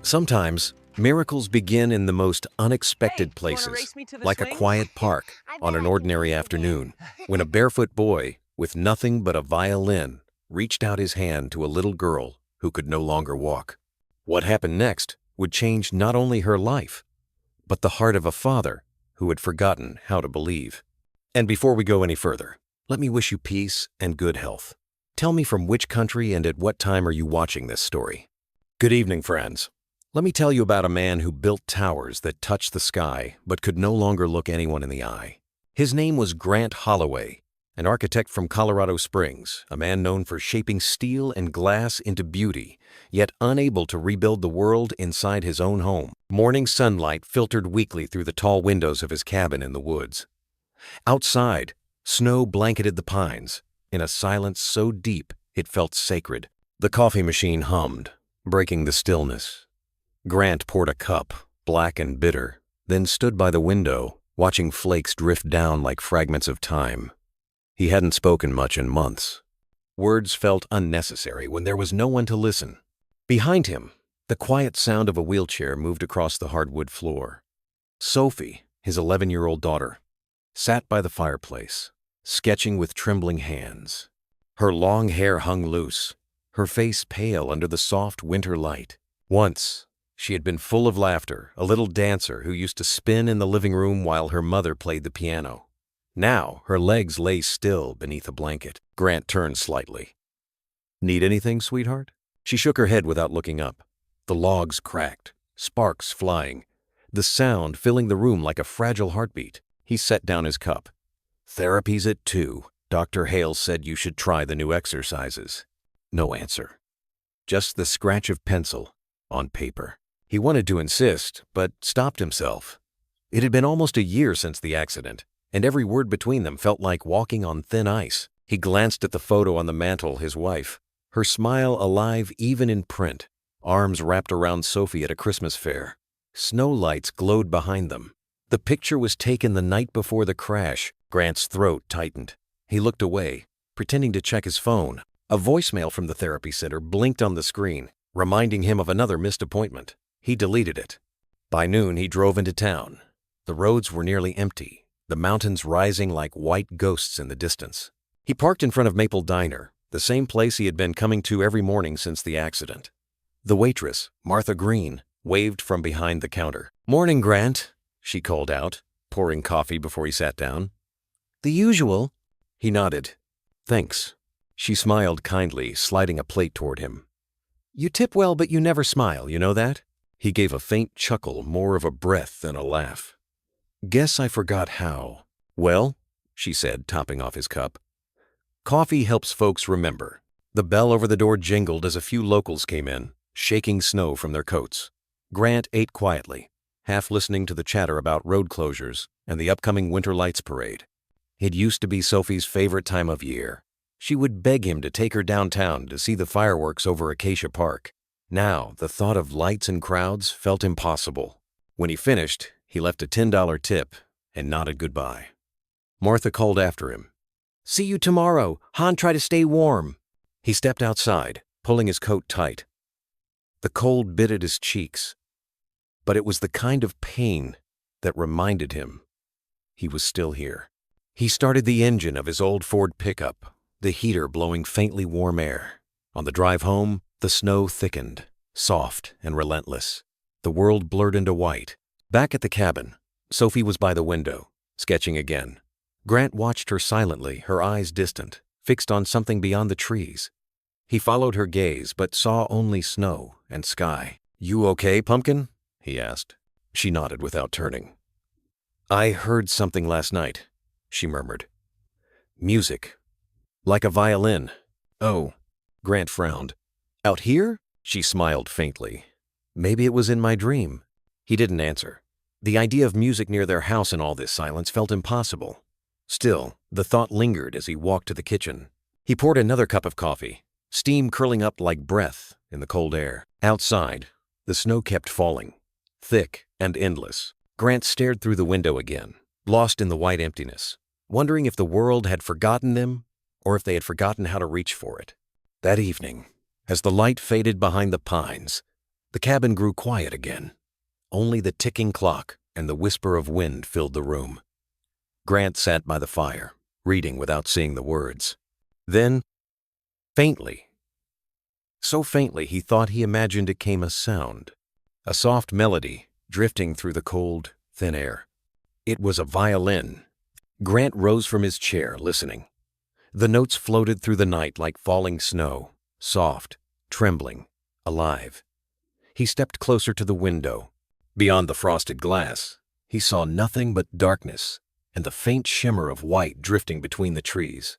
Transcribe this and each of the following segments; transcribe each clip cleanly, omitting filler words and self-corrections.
Sometimes, miracles begin in the most unexpected Hey, you want to places, race me to the like a swings? quiet park I on bet an I can ordinary beat you there. afternoon, when a barefoot boy, with nothing but a violin, reached out his hand to a little girl who could no longer walk. What happened next would change not only her life, but the heart of a father who had forgotten how to believe. And before we go any further, let me wish you peace and good health. Tell me from which country and at what time are you watching this story? Good evening, friends. Let me tell you about a man who built towers that touched the sky but could no longer look anyone in the eye. His name was Grant Holloway, an architect from Colorado Springs, a man known for shaping steel and glass into beauty, yet unable to rebuild the world inside his own home. Morning sunlight filtered weakly through the tall windows of his cabin in the woods. Outside, snow blanketed the pines, in a silence so deep it felt sacred. The coffee machine hummed, breaking the stillness. Grant poured a cup, black and bitter, then stood by the window, watching flakes drift down like fragments of time. He hadn't spoken much in months. Words felt unnecessary when there was no one to listen. Behind him, the quiet sound of a wheelchair moved across the hardwood floor. Sophie, his 11-year-old daughter, sat by the fireplace, sketching with trembling hands. Her long hair hung loose, her face pale under the soft winter light. Once, she had been full of laughter, a little dancer who used to spin in the living room while her mother played the piano. Now, her legs lay still beneath a blanket. Grant turned slightly. "Need anything, sweetheart?" She shook her head without looking up. The logs cracked, sparks flying, the sound filling the room like a fragile heartbeat. He set down his cup. "Therapy's at 2. Dr. Hale said you should try the new exercises." No answer. Just the scratch of pencil on paper. He wanted to insist, but stopped himself. It had been almost a year since the accident, and every word between them felt like walking on thin ice. He glanced at the photo on the mantel, his wife, her smile alive even in print, arms wrapped around Sophie at a Christmas fair. Snow lights glowed behind them. The picture was taken the night before the crash. Grant's throat tightened. He looked away, pretending to check his phone. A voicemail from the therapy center blinked on the screen, reminding him of another missed appointment. He deleted it. By noon, he drove into town. The roads were nearly empty, the mountains rising like white ghosts in the distance. He parked in front of Maple Diner, the same place he had been coming to every morning since the accident. The waitress, Martha Green, waved from behind the counter. "Morning, Grant," she called out, pouring coffee before he sat down. "The usual." He nodded. "Thanks." She smiled kindly, sliding a plate toward him. "You tip well, but you never smile, you know that?" He gave a faint chuckle, more of a breath than a laugh. "Guess I forgot how." "Well," she said, topping off his cup. "Coffee helps folks remember." The bell over the door jingled as a few locals came in, shaking snow from their coats. Grant ate quietly, half listening to the chatter about road closures and the upcoming Winter Lights parade. It used to be Sophie's favorite time of year. She would beg him to take her downtown to see the fireworks over Acacia Park. Now, the thought of lights and crowds felt impossible. When he finished, he left a $10 tip and nodded goodbye. Martha called after him. "See you tomorrow. Han, try to stay warm." He stepped outside, pulling his coat tight. The cold bit at his cheeks, but it was the kind of pain that reminded him he was still here. He started the engine of his old Ford pickup, the heater blowing faintly warm air. On the drive home, the snow thickened, soft and relentless. The world blurred into white. Back at the cabin, Sophie was by the window, sketching again. Grant watched her silently, her eyes distant, fixed on something beyond the trees. He followed her gaze, but saw only snow and sky. "You okay, Pumpkin?" he asked. She nodded without turning. "I heard something last night," she murmured. "Music. Like a violin." "Oh." Grant frowned. "Out here?" She smiled faintly. "Maybe it was in my dream." He didn't answer. The idea of music near their house in all this silence felt impossible. Still, the thought lingered as he walked to the kitchen. He poured another cup of coffee, steam curling up like breath in the cold air. Outside, the snow kept falling, thick and endless. Grant stared through the window again, lost in the white emptiness, wondering if the world had forgotten them or if they had forgotten how to reach for it. That evening, as the light faded behind the pines, The cabin grew quiet again. Only the ticking clock and the whisper of wind filled the room. Grant sat by the fire, reading without seeing the words. Then, faintly, so faintly he thought he imagined it came a sound, a soft melody drifting through the cold, thin air. It was a violin. Grant rose from his chair, listening. The notes floated through the night like falling snow, soft, trembling, alive. He stepped closer to the window. Beyond the frosted glass, he saw nothing but darkness and the faint shimmer of white drifting between the trees.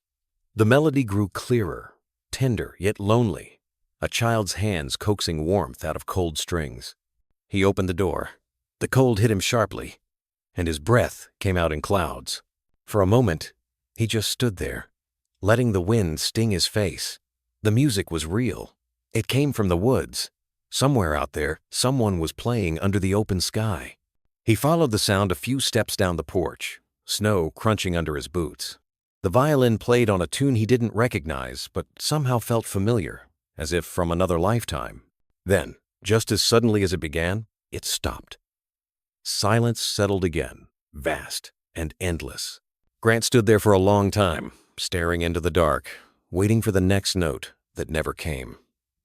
The melody grew clearer, tender yet lonely, a child's hands coaxing warmth out of cold strings. He opened the door. The cold hit him sharply, and his breath came out in clouds. For a moment, he just stood there, letting the wind sting his face. The music was real. It came from the woods. Somewhere out there, someone was playing under the open sky. He followed the sound a few steps down the porch, snow crunching under his boots. The violin played on a tune he didn't recognize, but somehow felt familiar, as if from another lifetime. Then, just as suddenly as it began, it stopped. Silence settled again, vast and endless. Grant stood there for a long time, staring into the dark, waiting for the next note that never came.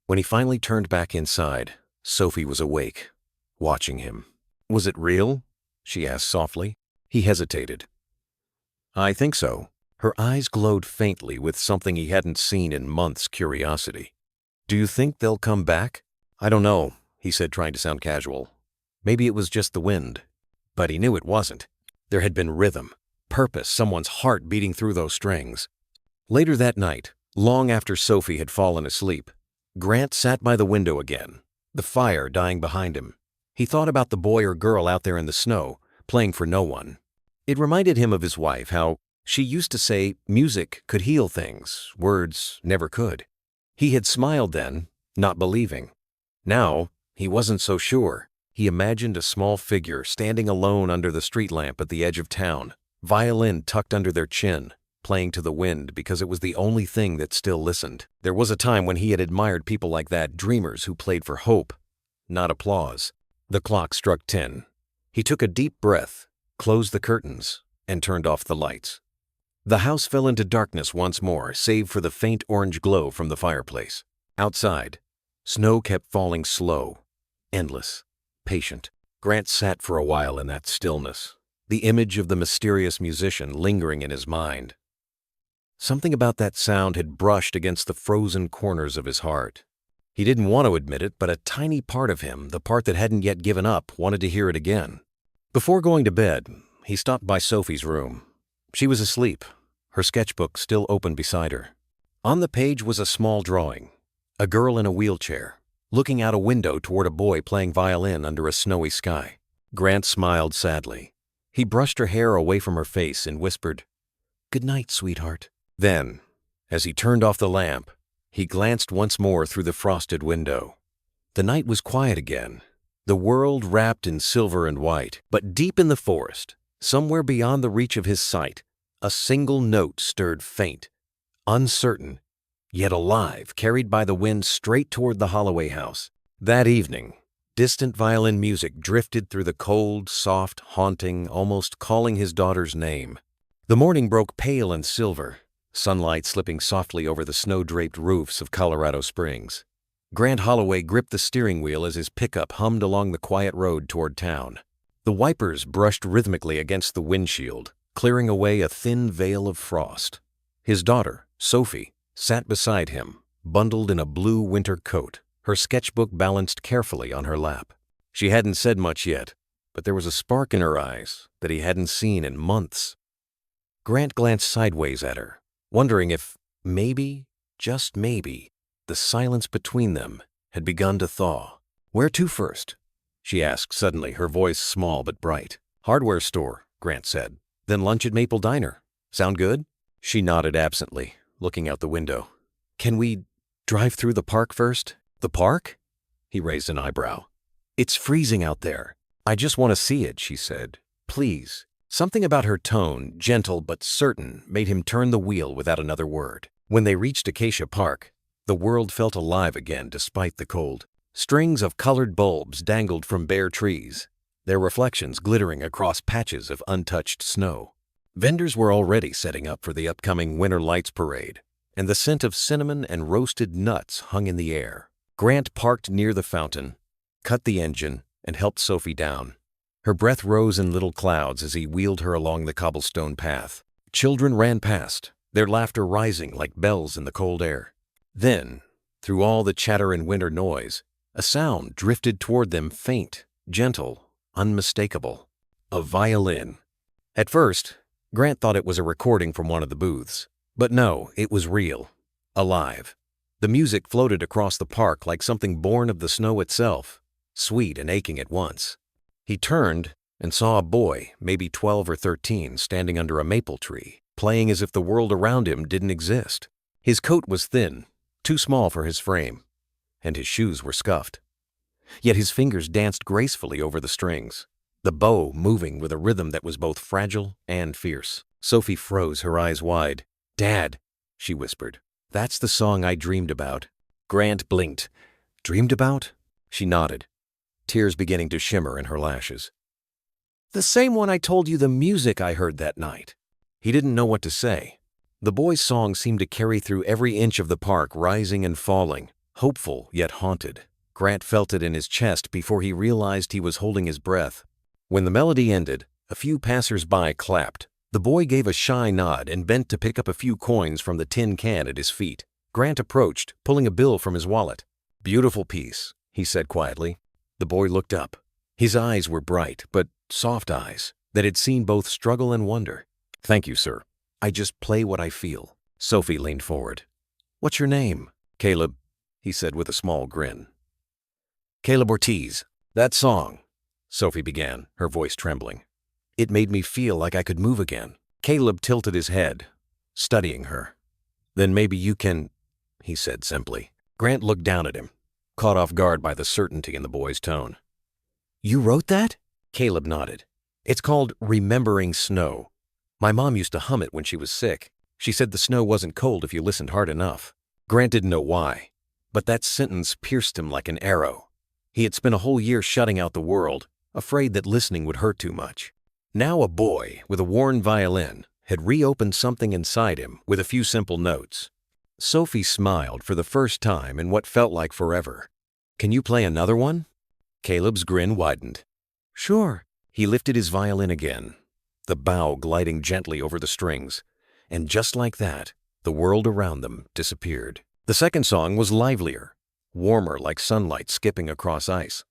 When he finally turned back inside, Sophie was awake, watching him. "Was it real?" she asked softly. He hesitated. "I think so." Her eyes glowed faintly with something he hadn't seen in months' curiosity. "Do you think they'll come back?" "I don't know," he said, trying to sound casual. Maybe it was just the wind. But he knew it wasn't. There had been rhythm, purpose, someone's heart beating through those strings. Later that night, long after Sophie had fallen asleep, Grant sat by the window again, the fire dying behind him. He thought about the boy or girl out there in the snow, playing for no one. It reminded him of his wife, how she used to say music could heal things, words never could. He had smiled then, not believing. Now, he wasn't so sure. He imagined a small figure standing alone under the street lamp at the edge of town, violin tucked under their chin, playing to the wind because it was the only thing that still listened. There was a time when he had admired people like that, dreamers who played for hope, not applause. The clock struck 10. He took a deep breath, closed the curtains, and turned off the lights. The house fell into darkness once more, save for the faint orange glow from the fireplace. Outside, snow kept falling slow, endless, patient. Grant sat for a while in that stillness, the image of the mysterious musician lingering in his mind. Something about that sound had brushed against the frozen corners of his heart. He didn't want to admit it, but a tiny part of him, the part that hadn't yet given up, wanted to hear it again. Before going to bed, he stopped by Sophie's room. She was asleep, her sketchbook still open beside her. On the page was a small drawing, a girl in a wheelchair, looking out a window toward a boy playing violin under a snowy sky. Grant smiled sadly. He brushed her hair away from her face and whispered, "Good night, sweetheart." Then, as he turned off the lamp, he glanced once more through the frosted window. The night was quiet again, the world wrapped in silver and white. But deep in the forest, somewhere beyond the reach of his sight, a single note stirred faint, uncertain, yet alive, carried by the wind straight toward the Holloway house. That evening, distant violin music drifted through the cold, soft, haunting, almost calling his daughter's name. The morning broke pale and silver, sunlight slipping softly over the snow-draped roofs of Colorado Springs. Grant Holloway gripped the steering wheel as his pickup hummed along the quiet road toward town. The wipers brushed rhythmically against the windshield, clearing away a thin veil of frost. His daughter, Sophie, sat beside him, bundled in a blue winter coat, her sketchbook balanced carefully on her lap. She hadn't said much yet, but there was a spark in her eyes that he hadn't seen in months. Grant glanced sideways at her, wondering if maybe, just maybe, the silence between them had begun to thaw. "Where to first?" she asked suddenly, her voice small but bright. "Hardware store," Grant said. "Then lunch at Maple Diner. Sound good?" She nodded absently, looking out the window. "Can we drive through the park first?" "The park?" He raised an eyebrow. "It's freezing out there. I just want to see it," she said. "Please." Something about her tone, gentle but certain, made him turn the wheel without another word. When they reached Acacia Park, the world felt alive again despite the cold. Strings of colored bulbs dangled from bare trees, their reflections glittering across patches of untouched snow. Vendors were already setting up for the upcoming Winter Lights Parade, and the scent of cinnamon and roasted nuts hung in the air. Grant parked near the fountain, cut the engine, and helped Sophie down. Her breath rose in little clouds as he wheeled her along the cobblestone path. Children ran past, their laughter rising like bells in the cold air. Then, through all the chatter and winter noise, a sound drifted toward them, faint, gentle, unmistakable. A violin. At first, Grant thought it was a recording from one of the booths. But no, it was real. Alive. The music floated across the park like something born of the snow itself, sweet and aching at once. He turned and saw a boy, maybe 12 or 13, standing under a maple tree, playing as if the world around him didn't exist. His coat was thin, too small for his frame, and his shoes were scuffed. Yet his fingers danced gracefully over the strings, the bow moving with a rhythm that was both fragile and fierce. Sophie froze, her eyes wide. "Dad," she whispered, "that's the song I dreamed about." Grant blinked. "Dreamed about?" She nodded, tears beginning to shimmer in her lashes. "The same one I told you the music I heard that night." He didn't know what to say. The boy's song seemed to carry through every inch of the park, rising and falling, hopeful yet haunted. Grant felt it in his chest before he realized he was holding his breath. When the melody ended, a few passers-by clapped. The boy gave a shy nod and bent to pick up a few coins from the tin can at his feet. Grant approached, pulling a bill from his wallet. "Beautiful piece," he said quietly. The boy looked up. His eyes were bright, but soft eyes that had seen both struggle and wonder. "Thank you, sir. I just play what I feel." Sophie leaned forward. "What's your name?" "Caleb," he said with a small grin. "Caleb Ortiz. That song," Sophie began, her voice trembling. "It made me feel like I could move again." Caleb tilted his head, studying her. "Then maybe you can," he said simply. Grant looked down at him, caught off guard by the certainty in the boy's tone. "You wrote that?" Caleb nodded. "It's called Remembering Snow. My mom used to hum it when she was sick. She said the snow wasn't cold if you listened hard enough." Grant didn't know why, but that sentence pierced him like an arrow. He had spent a whole year shutting out the world, afraid that listening would hurt too much. Now a boy with a worn violin had reopened something inside him with a few simple notes. Sophie smiled for the first time in what felt like forever. "Can you play another one?" Caleb's grin widened. "Sure." He lifted his violin again, the bow gliding gently over the strings, and just like that, the world around them disappeared. The second song was livelier, warmer like sunlight skipping across ice.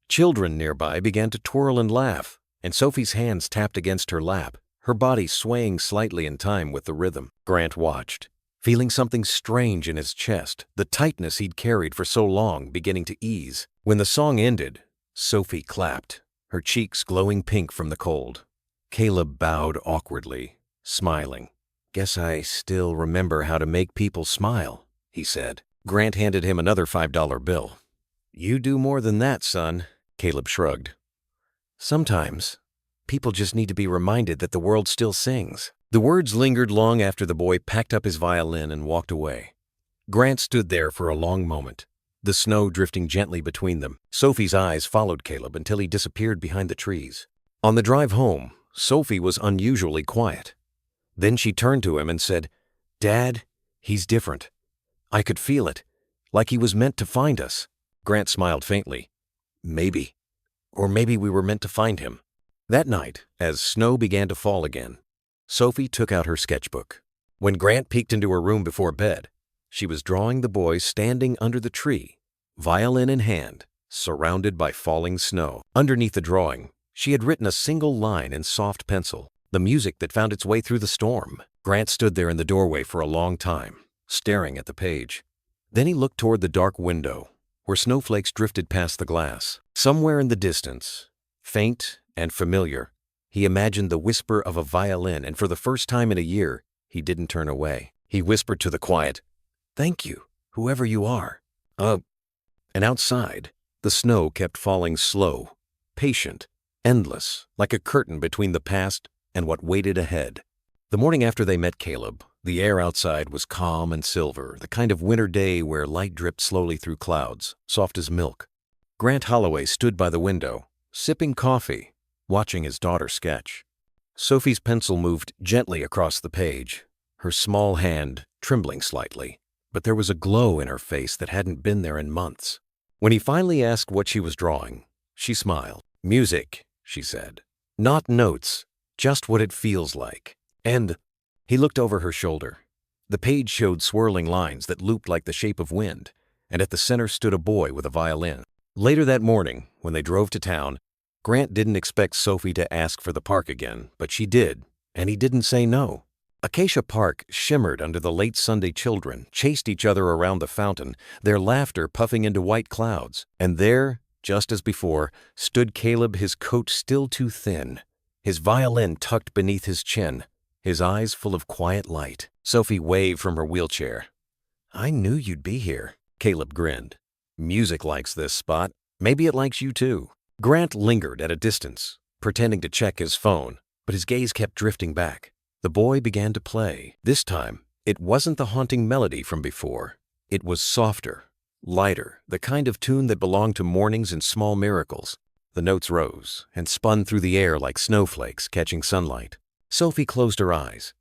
Children nearby began to twirl and laugh, and Sophie's hands tapped against her lap, her body swaying slightly in time with the rhythm. Grant watched, feeling something strange in his chest, the tightness he'd carried for so long beginning to ease. When the song ended, Sophie clapped, her cheeks glowing pink from the cold. Caleb bowed awkwardly, smiling. "Guess I still remember how to make people smile," he said. Grant handed him another $5 bill. "You do more than that, son," Caleb shrugged. "Sometimes, people just need to be reminded that the world still sings." The words lingered long after the boy packed up his violin and walked away. Grant stood there for a long moment, the snow drifting gently between them. Sophie's eyes followed Caleb until he disappeared behind the trees. On the drive home, Sophie was unusually quiet. Then she turned to him and said, "Dad, he's different. I could feel it, like he was meant to find us." Grant smiled faintly. "Maybe. Or maybe we were meant to find him." That night, as snow began to fall again, Sophie took out her sketchbook. When Grant peeked into her room before bed, she was drawing the boy standing under the tree, violin in hand, surrounded by falling snow. Underneath the drawing, she had written a single line in soft pencil, the music that found its way through the storm. Grant stood there in the doorway for a long time, staring at the page. Then he looked toward the dark window, where snowflakes drifted past the glass. Somewhere in the distance, faint and familiar, he imagined the whisper of a violin, and for the first time in a year, he didn't turn away. He whispered to the quiet, "Thank you, whoever you are." And outside, the snow kept falling slow, patient, endless, like a curtain between the past and what waited ahead. The morning after they met Caleb, the air outside was calm and silver, the kind of winter day where light dripped slowly through clouds, soft as milk. Grant Holloway stood by the window, sipping coffee, watching his daughter sketch. Sophie's pencil moved gently across the page, her small hand trembling slightly, but there was a glow in her face that hadn't been there in months. When he finally asked what she was drawing, she smiled. "Music," she said. "Not notes, just what it feels like." And he looked over her shoulder. The page showed swirling lines that looped like the shape of wind, and at the center stood a boy with a violin. Later that morning, when they drove to town, Grant didn't expect Sophie to ask for the park again, but she did, and he didn't say no. Acacia Park shimmered under the late Sunday. Children chased each other around the fountain, their laughter puffing into white clouds. And there, just as before, stood Caleb, his coat still too thin, his violin tucked beneath his chin, his eyes full of quiet light. Sophie waved from her wheelchair. "I knew you'd be here." Caleb grinned. "Music likes this spot. Maybe it likes you too." Grant lingered at a distance, pretending to check his phone, but his gaze kept drifting back. The boy began to play. This time, it wasn't the haunting melody from before. It was softer, lighter, the kind of tune that belonged to mornings and small miracles. The notes rose and spun through the air like snowflakes catching sunlight. Sophie closed her eyes.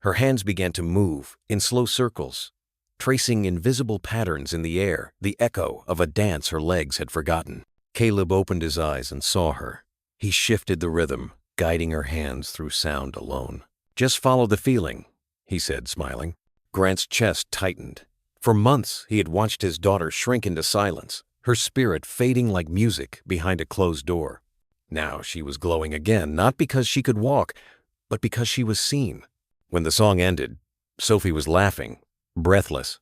Her hands began to move in slow circles, tracing invisible patterns in the air, the echo of a dance her legs had forgotten. Caleb opened his eyes and saw her. He shifted the rhythm, guiding her hands through sound alone. "Just follow the feeling," he said, smiling. Grant's chest tightened. For months, he had watched his daughter shrink into silence, her spirit fading like music behind a closed door. Now she was glowing again, not because she could walk, but because she was seen. When the song ended, Sophie was laughing, breathless.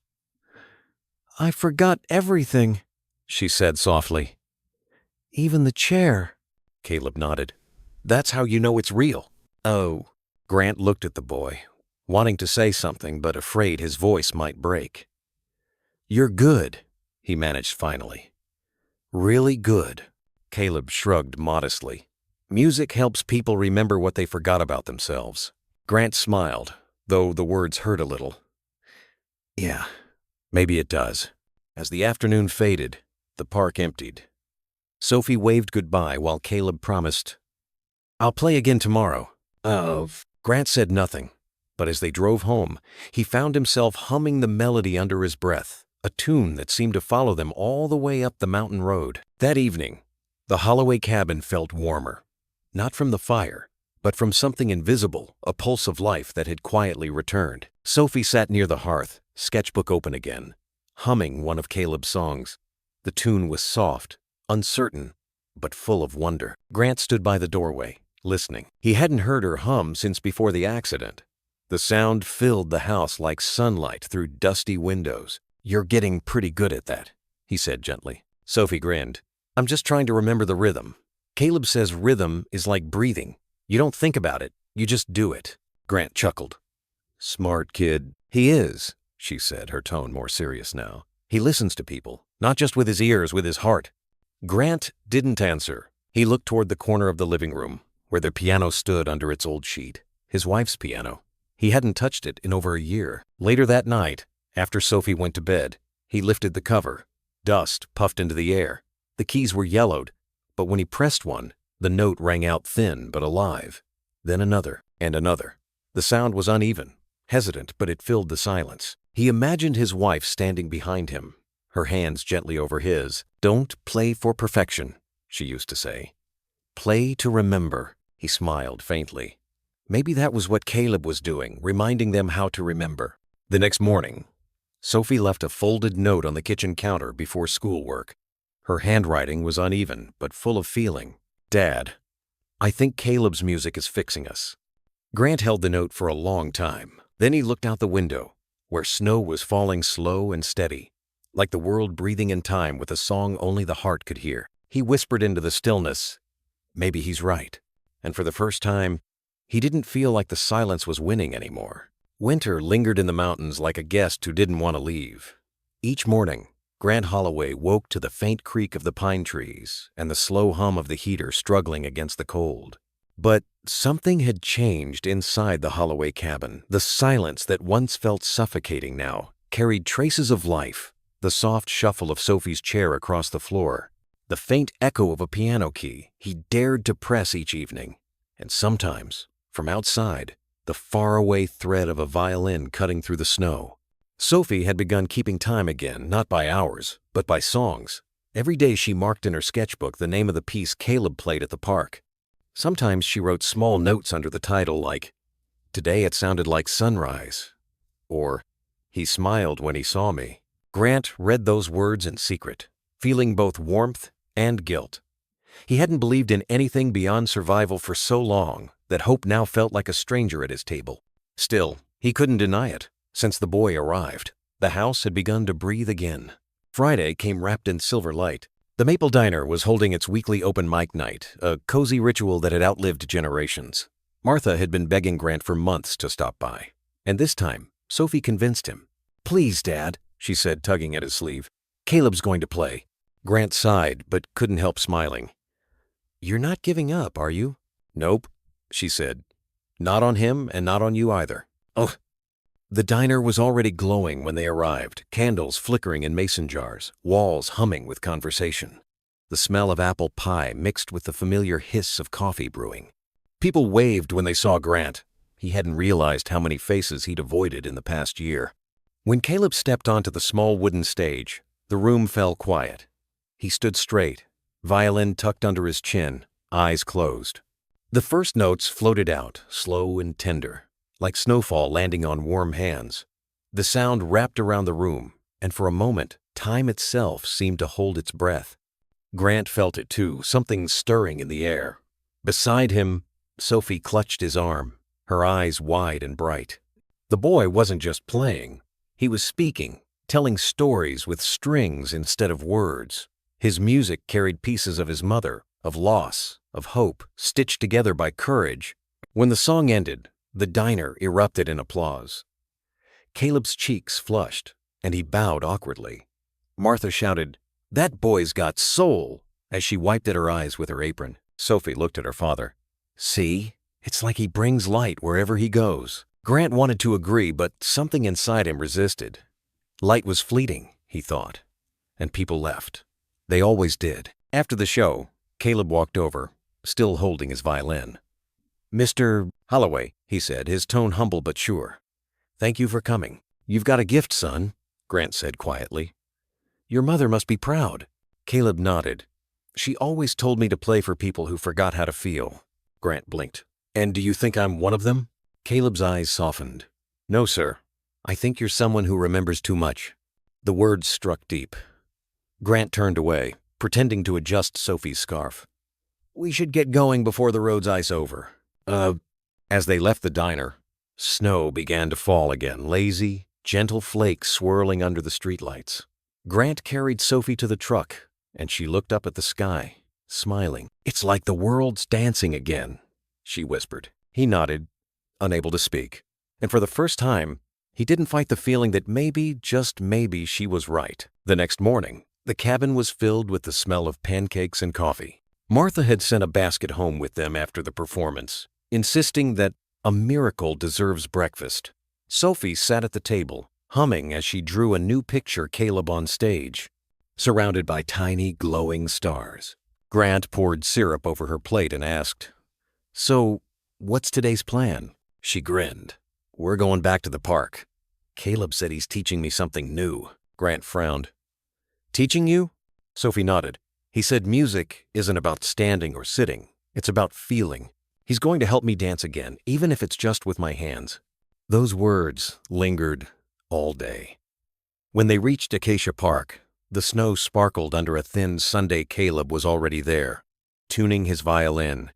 "I forgot everything," she said softly. "Even the chair." Caleb nodded. "That's how you know it's real." "Oh." Grant looked at the boy, wanting to say something but afraid his voice might break. "You're good," he managed finally. "Really good." Caleb shrugged modestly. "Music helps people remember what they forgot about themselves." Grant smiled, though the words hurt a little. "Yeah, maybe it does." As the afternoon faded, the park emptied. Sophie waved goodbye while Caleb promised, "I'll play again tomorrow." Grant said nothing, but as they drove home, he found himself humming the melody under his breath, a tune that seemed to follow them all the way up the mountain road. That evening, the Holloway cabin felt warmer, not from the fire, but from something invisible, a pulse of life that had quietly returned. Sophie sat near the hearth, sketchbook open again, humming one of Caleb's songs. The tune was soft, uncertain, but full of wonder. Grant stood by the doorway, listening. He hadn't heard her hum since before the accident. The sound filled the house like sunlight through dusty windows. "You're getting pretty good at that," he said gently. Sophie grinned. "I'm just trying to remember the rhythm. Caleb says rhythm is like breathing. You don't think about it, you just do it." Grant chuckled. "Smart kid." "He is," she said, her tone more serious now. "He listens to people, not just with his ears, with his heart." Grant didn't answer. He looked toward the corner of the living room, where the piano stood under its old sheet, his wife's piano. He hadn't touched it in over a year. Later that night, after Sophie went to bed, he lifted the cover. Dust puffed into the air. The keys were yellowed, but when he pressed one, the note rang out thin but alive. Then another, and another. The sound was uneven, hesitant, but it filled the silence. He imagined his wife standing behind him, her hands gently over his. "Don't play for perfection," she used to say. "Play to remember." He smiled faintly. Maybe that was what Caleb was doing, reminding them how to remember. The next morning, Sophie left a folded note on the kitchen counter before schoolwork. Her handwriting was uneven, but full of feeling. "Dad, I think Caleb's music is fixing us." Grant held the note for a long time. Then he looked out the window, where snow was falling slow and steady, like the world breathing in time with a song only the heart could hear. He whispered into the stillness, "Maybe he's right." And for the first time, he didn't feel like the silence was winning anymore. Winter lingered in the mountains like a guest who didn't want to leave. Each morning, Grant Holloway woke to the faint creak of the pine trees and the slow hum of the heater struggling against the cold. But something had changed inside the Holloway cabin. The silence that once felt suffocating now carried traces of life, the soft shuffle of Sophie's chair across the floor, the faint echo of a piano key he dared to press each evening, and sometimes, from outside, the faraway thread of a violin cutting through the snow. Sophie had begun keeping time again, not by hours, but by songs. Every day she marked in her sketchbook the name of the piece Caleb played at the park. Sometimes she wrote small notes under the title like, "Today it sounded like sunrise," or "He smiled when he saw me." Grant read those words in secret, feeling both warmth and guilt. He hadn't believed in anything beyond survival for so long that hope now felt like a stranger at his table. Still, he couldn't deny it. Since the boy arrived, the house had begun to breathe again. Friday came wrapped in silver light. The Maple Diner was holding its weekly open mic night, a cozy ritual that had outlived generations. Martha had been begging Grant for months to stop by, and this time, Sophie convinced him. "Please, Dad," she said, tugging at his sleeve. "Caleb's going to play." Grant sighed, but couldn't help smiling. "You're not giving up, are you?" "Nope," she said. "Not on him and not on you either." "Ugh." The diner was already glowing when they arrived, candles flickering in mason jars, walls humming with conversation. The smell of apple pie mixed with the familiar hiss of coffee brewing. People waved when they saw Grant. He hadn't realized how many faces he'd avoided in the past year. When Caleb stepped onto the small wooden stage, the room fell quiet. He stood straight, violin tucked under his chin, eyes closed. The first notes floated out, slow and tender, like snowfall landing on warm hands. The sound wrapped around the room, and for a moment, time itself seemed to hold its breath. Grant felt it too, something stirring in the air. Beside him, Sophie clutched his arm, her eyes wide and bright. The boy wasn't just playing. He was speaking, telling stories with strings instead of words. His music carried pieces of his mother, of loss, of hope, stitched together by courage. When the song ended, the diner erupted in applause. Caleb's cheeks flushed, and he bowed awkwardly. Martha shouted, "That boy's got soul," as she wiped at her eyes with her apron. Sophie looked at her father. "See? It's like he brings light wherever he goes." Grant wanted to agree, but something inside him resisted. Light was fleeting, he thought, and people left. They always did. After the show, Caleb walked over, still holding his violin. "Mr. Holloway," he said, his tone humble but sure. "Thank you for coming." "You've got a gift, son," Grant said quietly. "Your mother must be proud." Caleb nodded. "She always told me to play for people who forgot how to feel." Grant blinked. "And do you think I'm one of them?" Caleb's eyes softened. "No, sir. I think you're someone who remembers too much." The words struck deep. Grant turned away, pretending to adjust Sophie's scarf. "We should get going before the roads ice over." As they left the diner, snow began to fall again, lazy, gentle flakes swirling under the streetlights. Grant carried Sophie to the truck, and she looked up at the sky, smiling. "It's like the world's dancing again," she whispered. He nodded, unable to speak. And for the first time, he didn't fight the feeling that maybe, just maybe, she was right. The next morning, the cabin was filled with the smell of pancakes and coffee. Martha had sent a basket home with them after the performance, insisting that a miracle deserves breakfast. Sophie sat at the table, humming as she drew a new picture Caleb on stage, surrounded by tiny, glowing stars. Grant poured syrup over her plate and asked, "So, what's today's plan?" She grinned. "We're going back to the park. Caleb said he's teaching me something new." Grant frowned. "Teaching you?" Sophie nodded. "He said music isn't about standing or sitting. It's about feeling. He's going to help me dance again, even if it's just with my hands." Those words lingered all day. When they reached Acacia Park, the snow sparkled under a thin Sunday. Caleb was already there, tuning his violin,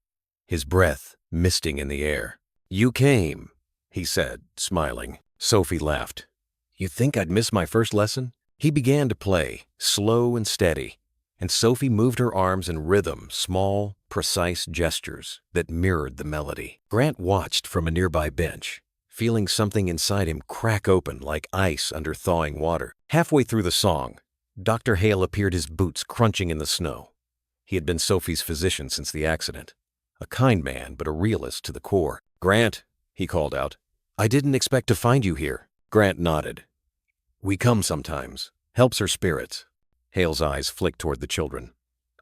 his breath misting in the air. "You came," he said, smiling. Sophie laughed. "You think I'd miss my first lesson?" He began to play, slow and steady, and Sophie moved her arms in rhythm, small, precise gestures that mirrored the melody. Grant watched from a nearby bench, feeling something inside him crack open like ice under thawing water. Halfway through the song, Dr. Hale appeared, his boots crunching in the snow. He had been Sophie's physician since the accident, a kind man but a realist to the core. "Grant," he called out, "I didn't expect to find you here." Grant nodded. "We come sometimes. Helps her spirits." Hale's eyes flicked toward the children.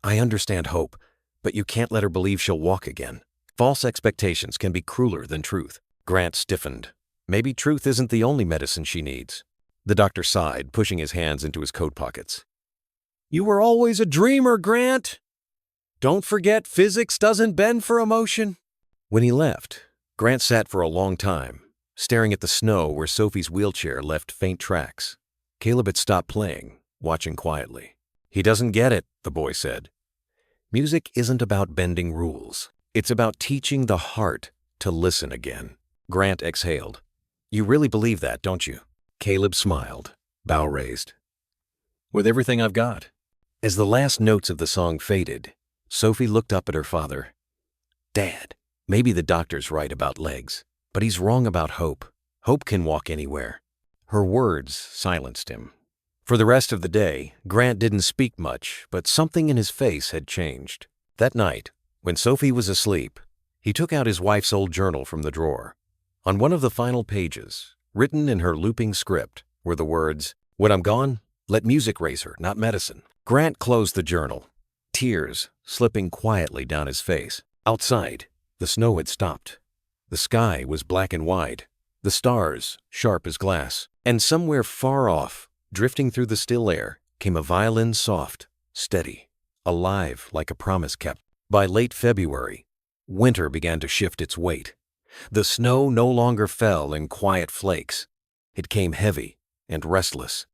I understand hope, but you can't let her believe she'll walk again. False expectations can be crueler than truth. Grant stiffened. Maybe truth isn't the only medicine she needs. The doctor sighed, pushing his hands into his coat pockets. You were always a dreamer, Grant. Don't forget, physics doesn't bend for emotion. When he left, Grant sat for a long time, staring at the snow where Sophie's wheelchair left faint tracks. Caleb had stopped playing, watching quietly. He doesn't get it, the boy said. Music isn't about bending rules. It's about teaching the heart to listen again. Grant exhaled. You really believe that, don't you? Caleb smiled, bow raised. With everything I've got. As the last notes of the song faded, Sophie looked up at her father. Dad, maybe the doctor's right about legs, but he's wrong about hope. Hope can walk anywhere. Her words silenced him. For the rest of the day, Grant didn't speak much, but something in his face had changed. That night, when Sophie was asleep, he took out his wife's old journal from the drawer. On one of the final pages, written in her looping script, were the words, When I'm gone, let music raise her, not medicine. Grant closed the journal, tears slipping quietly down his face. Outside, the snow had stopped. The sky was black and wide, the stars sharp as glass, and somewhere far off, drifting through the still air, came a violin soft, steady, alive like a promise kept. By late February, winter began to shift its weight. The snow no longer fell in quiet flakes. It came heavy and restless,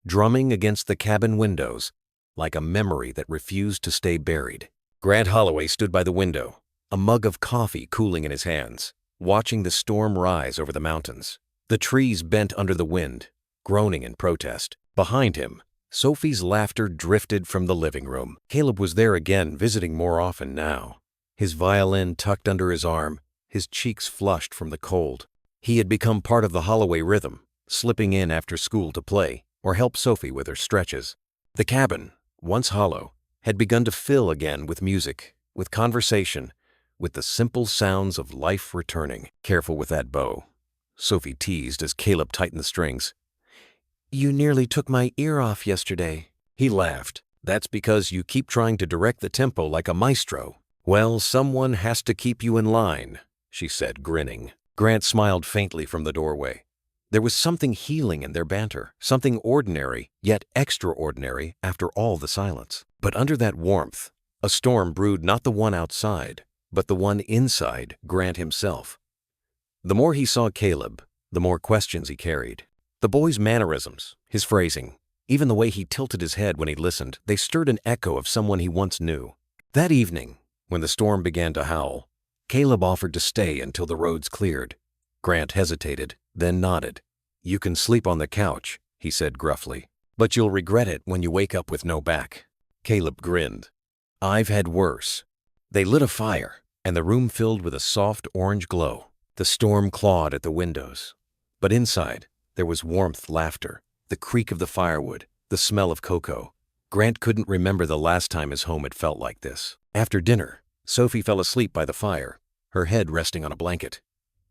drumming against the cabin windows like a memory that refused to stay buried. Grant Holloway stood by the window, a mug of coffee cooling in his hands, watching the storm rise over the mountains. The trees bent under the wind, groaning in protest. Behind him, Sophie's laughter drifted from the living room. Caleb was there again, visiting more often now. His violin tucked under his arm, his cheeks flushed from the cold. He had become part of the Holloway rhythm, slipping in after school to play or help Sophie with her stretches. The cabin, once hollow, had begun to fill again with music, with conversation, with the simple sounds of life returning. Careful with that bow, Sophie teased as Caleb tightened the strings. You nearly took my ear off yesterday. He laughed. That's because you keep trying to direct the tempo like a maestro. Well, someone has to keep you in line, she said, grinning. Grant smiled faintly from the doorway. There was something healing in their banter, something ordinary, yet extraordinary after all the silence. But under that warmth, a storm brewed, not the one outside, but the one inside Grant himself. The more he saw Caleb, the more questions he carried. The boy's mannerisms, his phrasing, even the way he tilted his head when he listened, they stirred an echo of someone he once knew. That evening, when the storm began to howl, Caleb offered to stay until the roads cleared. Grant hesitated, then nodded. You can sleep on the couch, he said gruffly, but you'll regret it when you wake up with no back. Caleb grinned. I've had worse. They lit a fire, and the room filled with a soft orange glow. The storm clawed at the windows, but inside, there was warmth, laughter, the creak of the firewood, the smell of cocoa. Grant couldn't remember the last time his home had felt like this. After dinner, Sophie fell asleep by the fire, her head resting on a blanket.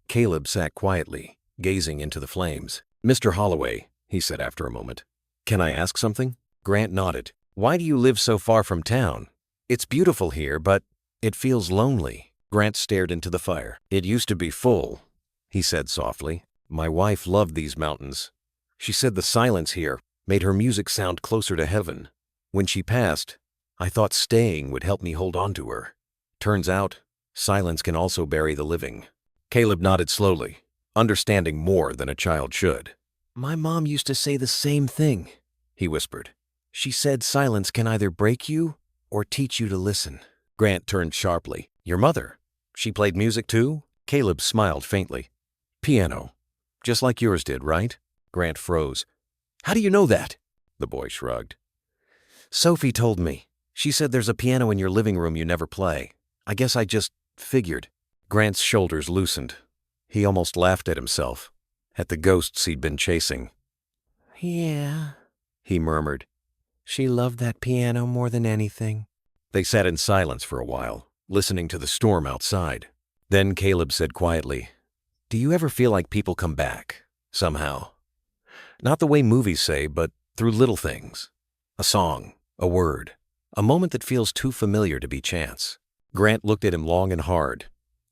Caleb sat quietly, gazing into the flames. Mr. Holloway, he said after a moment, can I ask something? Grant nodded. Why do you live so far from town? It's beautiful here, but it feels lonely. Grant stared into the fire. It used to be full, he said softly. My wife loved these mountains. She said the silence here made her music sound closer to heaven. When she passed, I thought staying would help me hold on to her. Turns out, silence can also bury the living. Caleb nodded slowly, understanding more than a child should. My mom used to say the same thing, he whispered. She said silence can either break you or teach you to listen. Grant turned sharply. Your mother? She played music too? Caleb smiled faintly. Piano. Just like yours did, right? Grant froze. How do you know that? The boy shrugged. Sophie told me. She said there's a piano in your living room you never play. I guess I just figured. Grant's shoulders loosened. He almost laughed at himself, at the ghosts he'd been chasing. Yeah, he murmured. She loved that piano more than anything. They sat in silence for a while, listening to the storm outside. Then Caleb said quietly, Do you ever feel like people come back, somehow? Not the way movies say, but through little things. A song, a word, A moment that feels too familiar to be chance. Grant looked at him long and hard.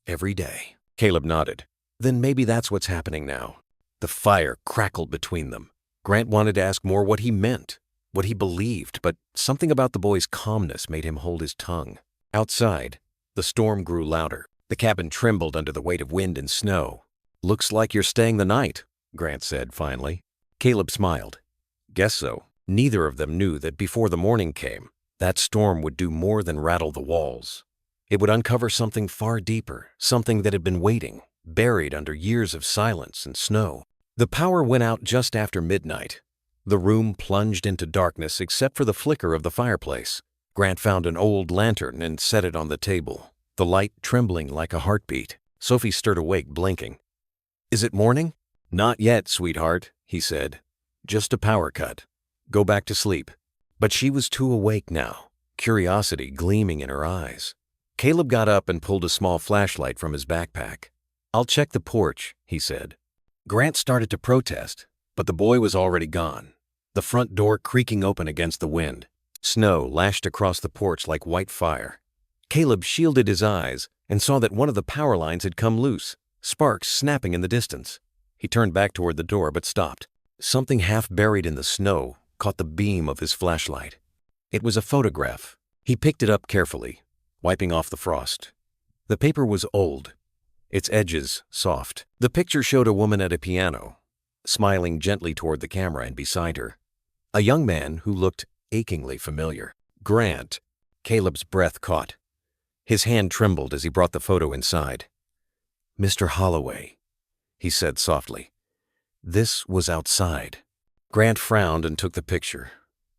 Every day. Caleb nodded. Then maybe that's what's happening now. The fire crackled between them. Grant wanted to ask more what he meant, what he believed, but something about the boy's calmness made him hold his tongue. Outside, the storm grew louder. The cabin trembled under the weight of wind and snow. "Looks like you're staying the night," Grant said finally. Caleb smiled. "Guess so." Neither of them knew that before the morning came, that storm would do more than rattle the walls. It would uncover something far deeper, something that had been waiting, buried under years of silence and snow. The power went out just after midnight. The room plunged into darkness except for the flicker of the fireplace. Grant found an old lantern and set it on the table, the light trembling like a heartbeat. Sophie stirred awake, blinking. "Is it morning?" "Not yet, sweetheart," he said. "Just a power cut. Go back to sleep." But she was too awake now, curiosity gleaming in her eyes. Caleb got up and pulled a small flashlight from his backpack. "I'll check the porch," he said. Grant started to protest, but the boy was already gone, the front door creaking open against the wind. Snow lashed across the porch like white fire. Caleb shielded his eyes and saw that one of the power lines had come loose, sparks snapping in the distance. He turned back toward the door but stopped. Something half buried in the snow caught the beam of his flashlight. It was a photograph. He picked it up carefully, wiping off the frost. The paper was old, its edges soft. The picture showed a woman at a piano, smiling gently toward the camera, and beside her, a young man who looked achingly familiar. Grant. Caleb's breath caught. His hand trembled as he brought the photo inside. "Mr. Holloway," he said softly. This was outside. Grant frowned and took the picture.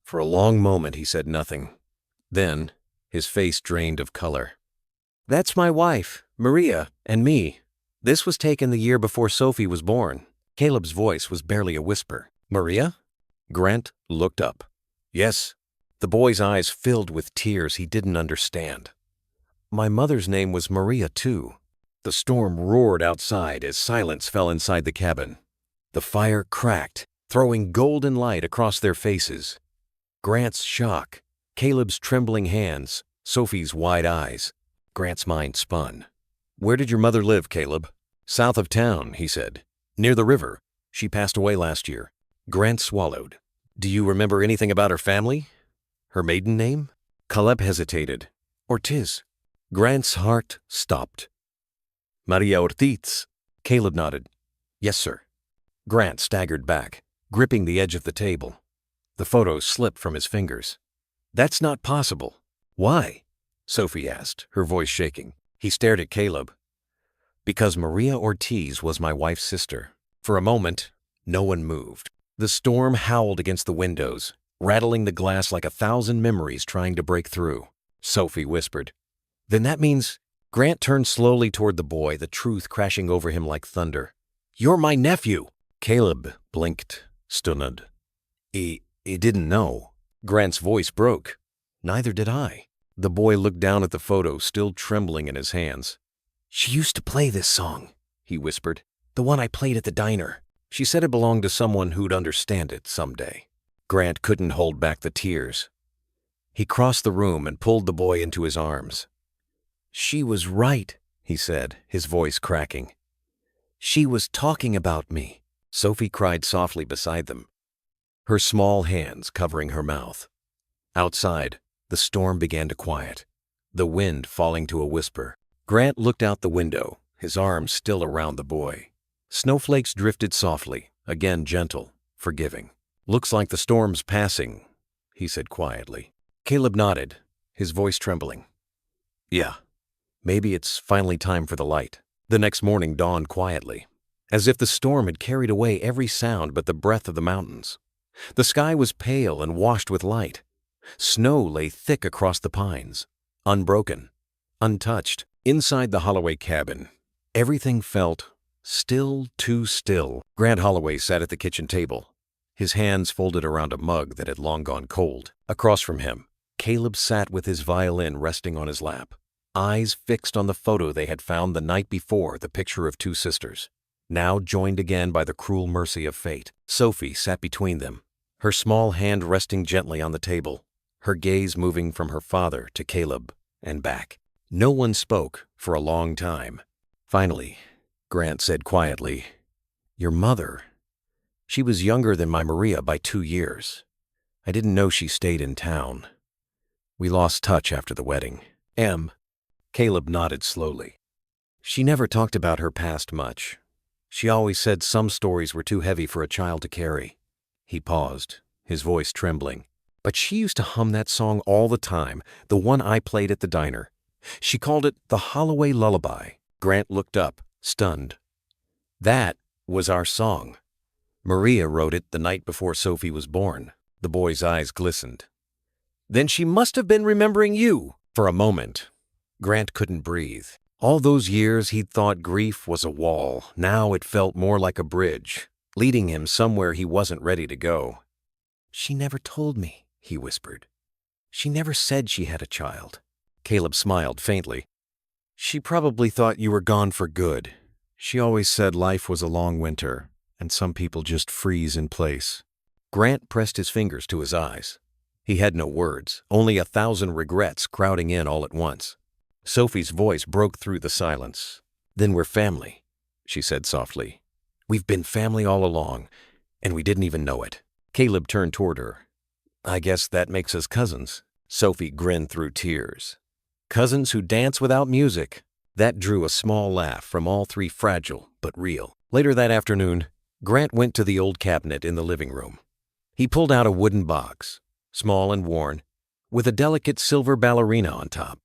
For a long moment he said nothing. Then his face drained of color. "That's my wife, Maria, and me. This was taken the year before Sophie was born." Caleb's voice was barely a whisper. "Maria?" Grant looked up. "Yes." The boy's eyes filled with tears he didn't understand. "My mother's name was Maria, too." The storm roared outside as silence fell inside the cabin. The fire cracked, throwing golden light across their faces. Grant's shock, Caleb's trembling hands, Sophie's wide eyes. Grant's mind spun. "Where did your mother live, Caleb?" "South of town," he said. "Near the river. She passed away last year." Grant swallowed. "Do you remember anything about her family? Her maiden name?" Caleb hesitated. "Ortiz." Grant's heart stopped. "Maria Ortiz." Caleb nodded. "Yes, sir." Grant staggered back, gripping the edge of the table. The photo slipped from his fingers. "That's not possible." "Why?" Sophie asked, her voice shaking. He stared at Caleb. "Because Maria Ortiz was my wife's sister." For a moment, no one moved. The storm howled against the windows, rattling the glass like 1,000 memories trying to break through. Sophie whispered, "Then that means—" Grant turned slowly toward the boy, the truth crashing over him like thunder. "You're my nephew!" Caleb blinked, stunned. He didn't know. Grant's voice broke. "Neither did I." The boy looked down at the photo, still trembling in his hands. "She used to play this song," he whispered. "The one I played at the diner. She said it belonged to someone who'd understand it someday." Grant couldn't hold back the tears. He crossed the room and pulled the boy into his arms. "She was right," he said, his voice cracking. "She was talking about me." Sophie cried softly beside them, her small hands covering her mouth. Outside, the storm began to quiet, the wind falling to a whisper. Grant looked out the window, his arms still around the boy. Snowflakes drifted softly, again gentle, forgiving. "Looks like the storm's passing," he said quietly. Caleb nodded, his voice trembling. "Yeah, maybe it's finally time for the light." The next morning dawned quietly, as if the storm had carried away every sound but the breath of the mountains. The sky was pale and washed with light. Snow lay thick across the pines, unbroken, untouched. Inside the Holloway cabin, everything felt still, too still. Grant Holloway sat at the kitchen table, his hands folded around a mug that had long gone cold. Across from him, Caleb sat with his violin resting on his lap, eyes fixed on the photo they had found the night before, the picture of two sisters, now joined again by the cruel mercy of fate. Sophie sat between them, her small hand resting gently on the table, her gaze moving from her father to Caleb and back. No one spoke for a long time. Finally, Grant said quietly, "Your mother, she was younger than my Maria by 2 years. I didn't know she stayed in town. We lost touch after the wedding." Caleb nodded slowly. "She never talked about her past much. She always said some stories were too heavy for a child to carry." He paused, his voice trembling. "But she used to hum that song all the time, the one I played at the diner. She called it the Holloway Lullaby." Grant looked up, stunned. "That was our song. Maria wrote it the night before Sophie was born." The boy's eyes glistened. "Then she must have been remembering you." For a moment, Grant couldn't breathe. All those years he'd thought grief was a wall. Now it felt more like a bridge, leading him somewhere he wasn't ready to go. "She never told me," he whispered. "She never said she had a child." Caleb smiled faintly. "She probably thought you were gone for good. She always said life was a long winter, and some people just freeze in place." Grant pressed his fingers to his eyes. He had no words, only 1,000 regrets crowding in all at once. Sophie's voice broke through the silence. "Then we're family," she said softly. "We've been family all along, and we didn't even know it." Caleb turned toward her. "I guess that makes us cousins." Sophie grinned through tears. "Cousins who dance without music." That drew a small laugh from all three, fragile but real. Later that afternoon, Grant went to the old cabinet in the living room. He pulled out a wooden box, small and worn, with a delicate silver ballerina on top.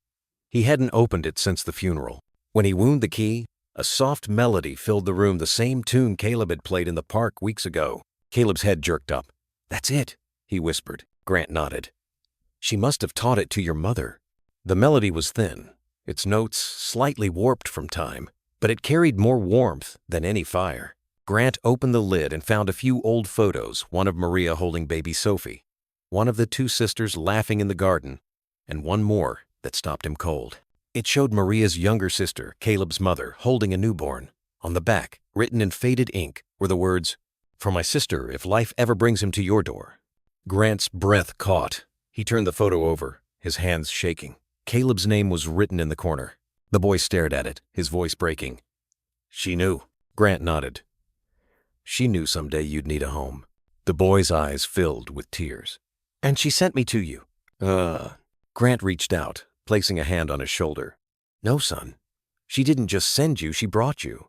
He hadn't opened it since the funeral. When he wound the key, a soft melody filled the room, the same tune Caleb had played in the park weeks ago. Caleb's head jerked up. "That's it," he whispered. Grant nodded. "She must have taught it to your mother." The melody was thin, its notes slightly warped from time, but it carried more warmth than any fire. Grant opened the lid and found a few old photos, one of Maria holding baby Sophie, one of the two sisters laughing in the garden, and one more that stopped him cold. It showed Maria's younger sister, Caleb's mother, holding a newborn. On the back, written in faded ink, were the words, "For my sister, if life ever brings him to your door." Grant's breath caught. He turned the photo over, his hands shaking. Caleb's name was written in the corner. The boy stared at it, his voice breaking. "She knew." Grant nodded. "She knew someday you'd need a home." The boy's eyes filled with tears. "And she sent me to you." Grant reached out, placing a hand on his shoulder. "No, son. She didn't just send you, she brought you."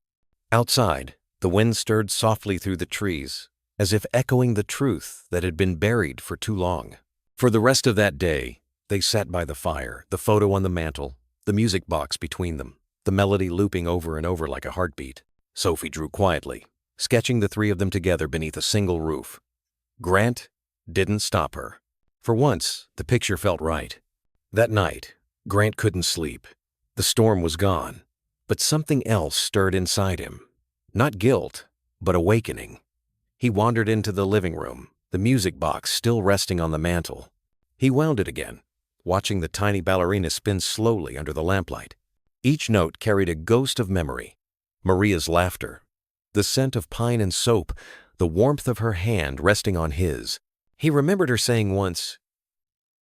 Outside, the wind stirred softly through the trees, as if echoing the truth that had been buried for too long. For the rest of that day, they sat by the fire, the photo on the mantel, the music box between them, the melody looping over and over like a heartbeat. Sophie drew quietly, sketching the three of them together beneath a single roof. Grant didn't stop her. For once, the picture felt right. That night, Grant couldn't sleep. The storm was gone, but something else stirred inside him. Not guilt, but awakening. He wandered into the living room, the music box still resting on the mantel. He wound it again, watching the tiny ballerina spin slowly under the lamplight. Each note carried a ghost of memory. Maria's laughter, the scent of pine and soap, the warmth of her hand resting on his. He remembered her saying once,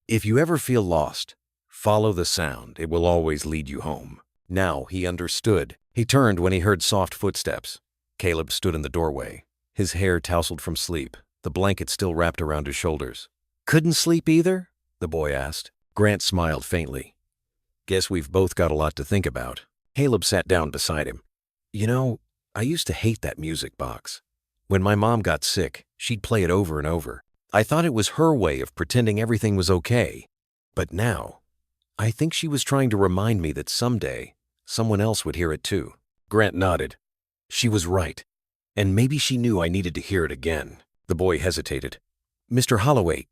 "If you ever feel lost, follow the sound. It will always lead you home." Now he understood. He turned when he heard soft footsteps. Caleb stood in the doorway, his hair tousled from sleep, the blanket still wrapped around his shoulders. "Couldn't sleep either?" the boy asked. Grant smiled faintly. "Guess we've both got a lot to think about." Caleb sat down beside him. "You know, I used to hate that music box. When my mom got sick, she'd play it over and over. I thought it was her way of pretending everything was okay. But now, I think she was trying to remind me that someday, someone else would hear it too." Grant nodded. "She was right. And maybe she knew I needed to hear it again." The boy hesitated. "Mr. Holloway,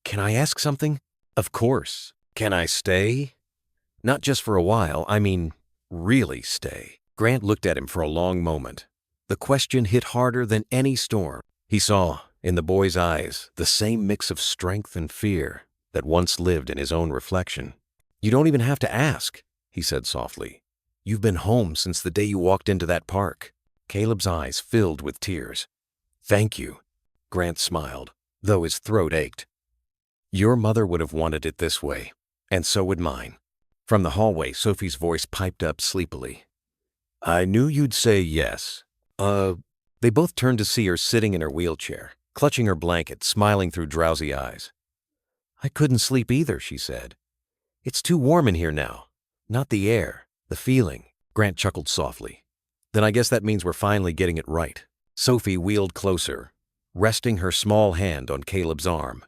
can I ask something?" "Of course. Can I stay?" "Not just for a while. I mean, really stay." Grant looked at him for a long moment. The question hit harder than any storm. He saw, in the boy's eyes, the same mix of strength and fear that once lived in his own reflection. "You don't even have to ask," he said softly. "You've been home since the day you walked into that park." Caleb's eyes filled with tears. "Thank you," Grant smiled, though his throat ached. Your mother would have wanted it this way, and so would mine. From the hallway, Sophie's voice piped up sleepily. I knew you'd say yes. They both turned to see her sitting in her wheelchair, clutching her blanket, smiling through drowsy eyes. I couldn't sleep either, she said. It's too warm in here now. Not the air, the feeling. Grant chuckled softly. Then I guess that means we're finally getting it right. Sophie wheeled closer, resting her small hand on Caleb's arm.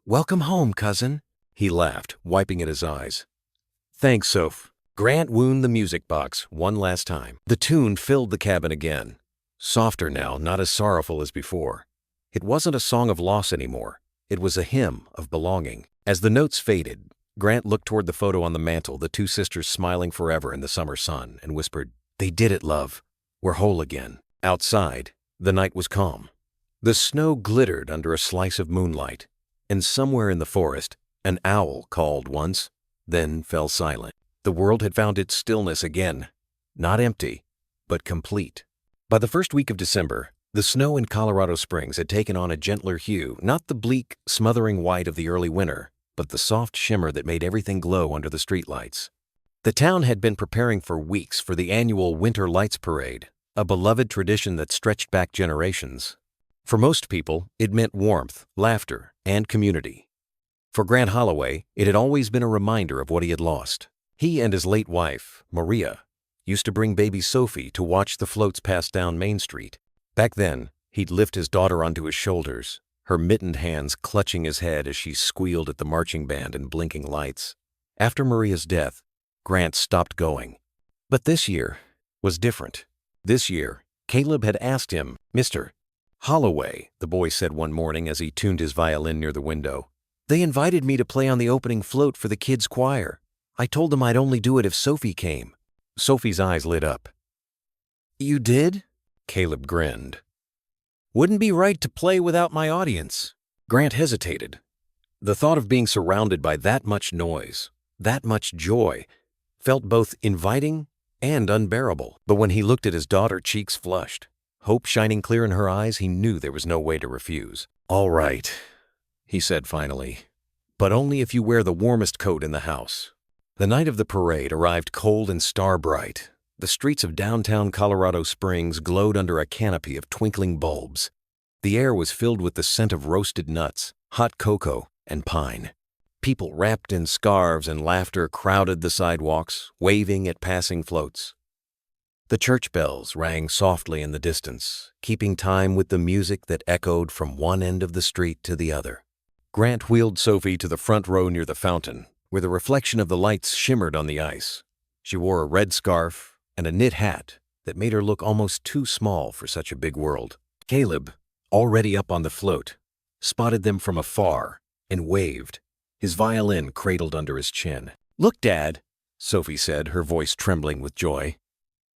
Welcome home, cousin, he laughed, wiping at his eyes. Thanks, Soph. Grant wound the music box one last time. The tune filled the cabin again. Softer now, not as sorrowful as before. It wasn't a song of loss anymore. It was a hymn of belonging. As the notes faded, Grant looked toward the photo on the mantel, the two sisters smiling forever in the summer sun, and whispered, They did it, love. We're whole again. Outside, the night was calm. The snow glittered under a slice of moonlight, and somewhere in the forest, an owl called once, then fell silent. The world had found its stillness again, not empty, but complete. By the first week of December, the snow in Colorado Springs had taken on a gentler hue, not the bleak, smothering white of the early winter, but the soft shimmer that made everything glow under the streetlights. The town had been preparing for weeks for the annual Winter Lights Parade, a beloved tradition that stretched back generations. For most people, it meant warmth, laughter, and community. For Grant Holloway, it had always been a reminder of what he had lost. He and his late wife, Maria, used to bring baby Sophie to watch the floats pass down Main Street. Back then, he'd lift his daughter onto his shoulders, her mittened hands clutching his head as she squealed at the marching band and blinking lights. After Maria's death, Grant stopped going. But this year was different. This year, Caleb had asked him, Mr. Holloway, the boy said one morning as he tuned his violin near the window. They invited me to play on the opening float for the kids' choir. I told them I'd only do it if Sophie came. Sophie's eyes lit up. You did? Caleb grinned. Wouldn't be right to play without my audience. Grant hesitated. The thought of being surrounded by that much noise, that much joy, felt both inviting and unbearable. But when he looked at his daughter, cheeks flushed, hope shining clear in her eyes, he knew there was no way to refuse. All right, he said finally, but only if you wear the warmest coat in the house. The night of the parade arrived cold and star-bright. The streets of downtown Colorado Springs glowed under a canopy of twinkling bulbs. The air was filled with the scent of roasted nuts, hot cocoa, and pine. People wrapped in scarves and laughter crowded the sidewalks, waving at passing floats. The church bells rang softly in the distance, keeping time with the music that echoed from one end of the street to the other. Grant wheeled Sophie to the front row near the fountain, where the reflection of the lights shimmered on the ice. She wore a red scarf and a knit hat that made her look almost too small for such a big world. Caleb, already up on the float, spotted them from afar and waved, his violin cradled under his chin. Look, Dad, Sophie said, her voice trembling with joy.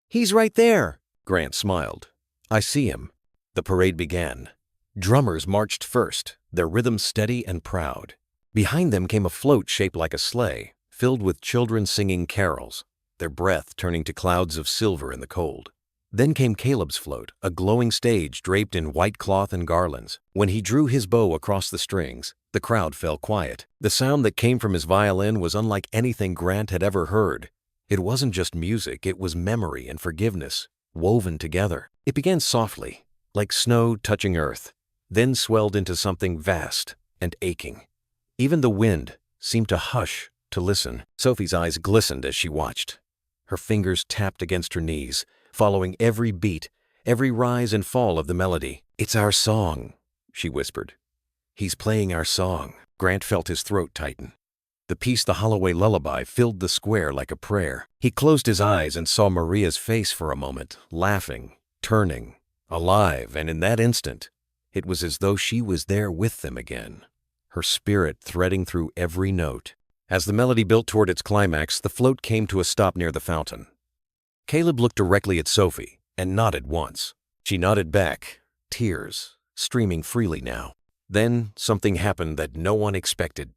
He's right there, Grant smiled. I see him. The parade began. Drummers marched first, their rhythm steady and proud. Behind them came a float shaped like a sleigh, filled with children singing carols, their breath turning to clouds of silver in the cold. Then came Caleb's float, a glowing stage draped in white cloth and garlands. When he drew his bow across the strings, the crowd fell quiet. The sound that came from his violin was unlike anything Grant had ever heard. It wasn't just music, it was memory and forgiveness, woven together. It began softly, like snow touching earth, then swelled into something vast and aching. Even the wind seemed to hush to listen. Sophie's eyes glistened as she watched. Her fingers tapped against her knees, following every beat, every rise and fall of the melody. It's our song, she whispered. He's playing our song. Grant felt his throat tighten. The piece, the Holloway Lullaby, filled the square like a prayer. He closed his eyes and saw Maria's face for a moment, laughing, turning, alive, and in that instant, it was as though she was there with them again, her spirit threading through every note. As the melody built toward its climax, the float came to a stop near the fountain. Caleb looked directly at Sophie and nodded once. She nodded back, tears streaming freely now. Then something happened that no one expected.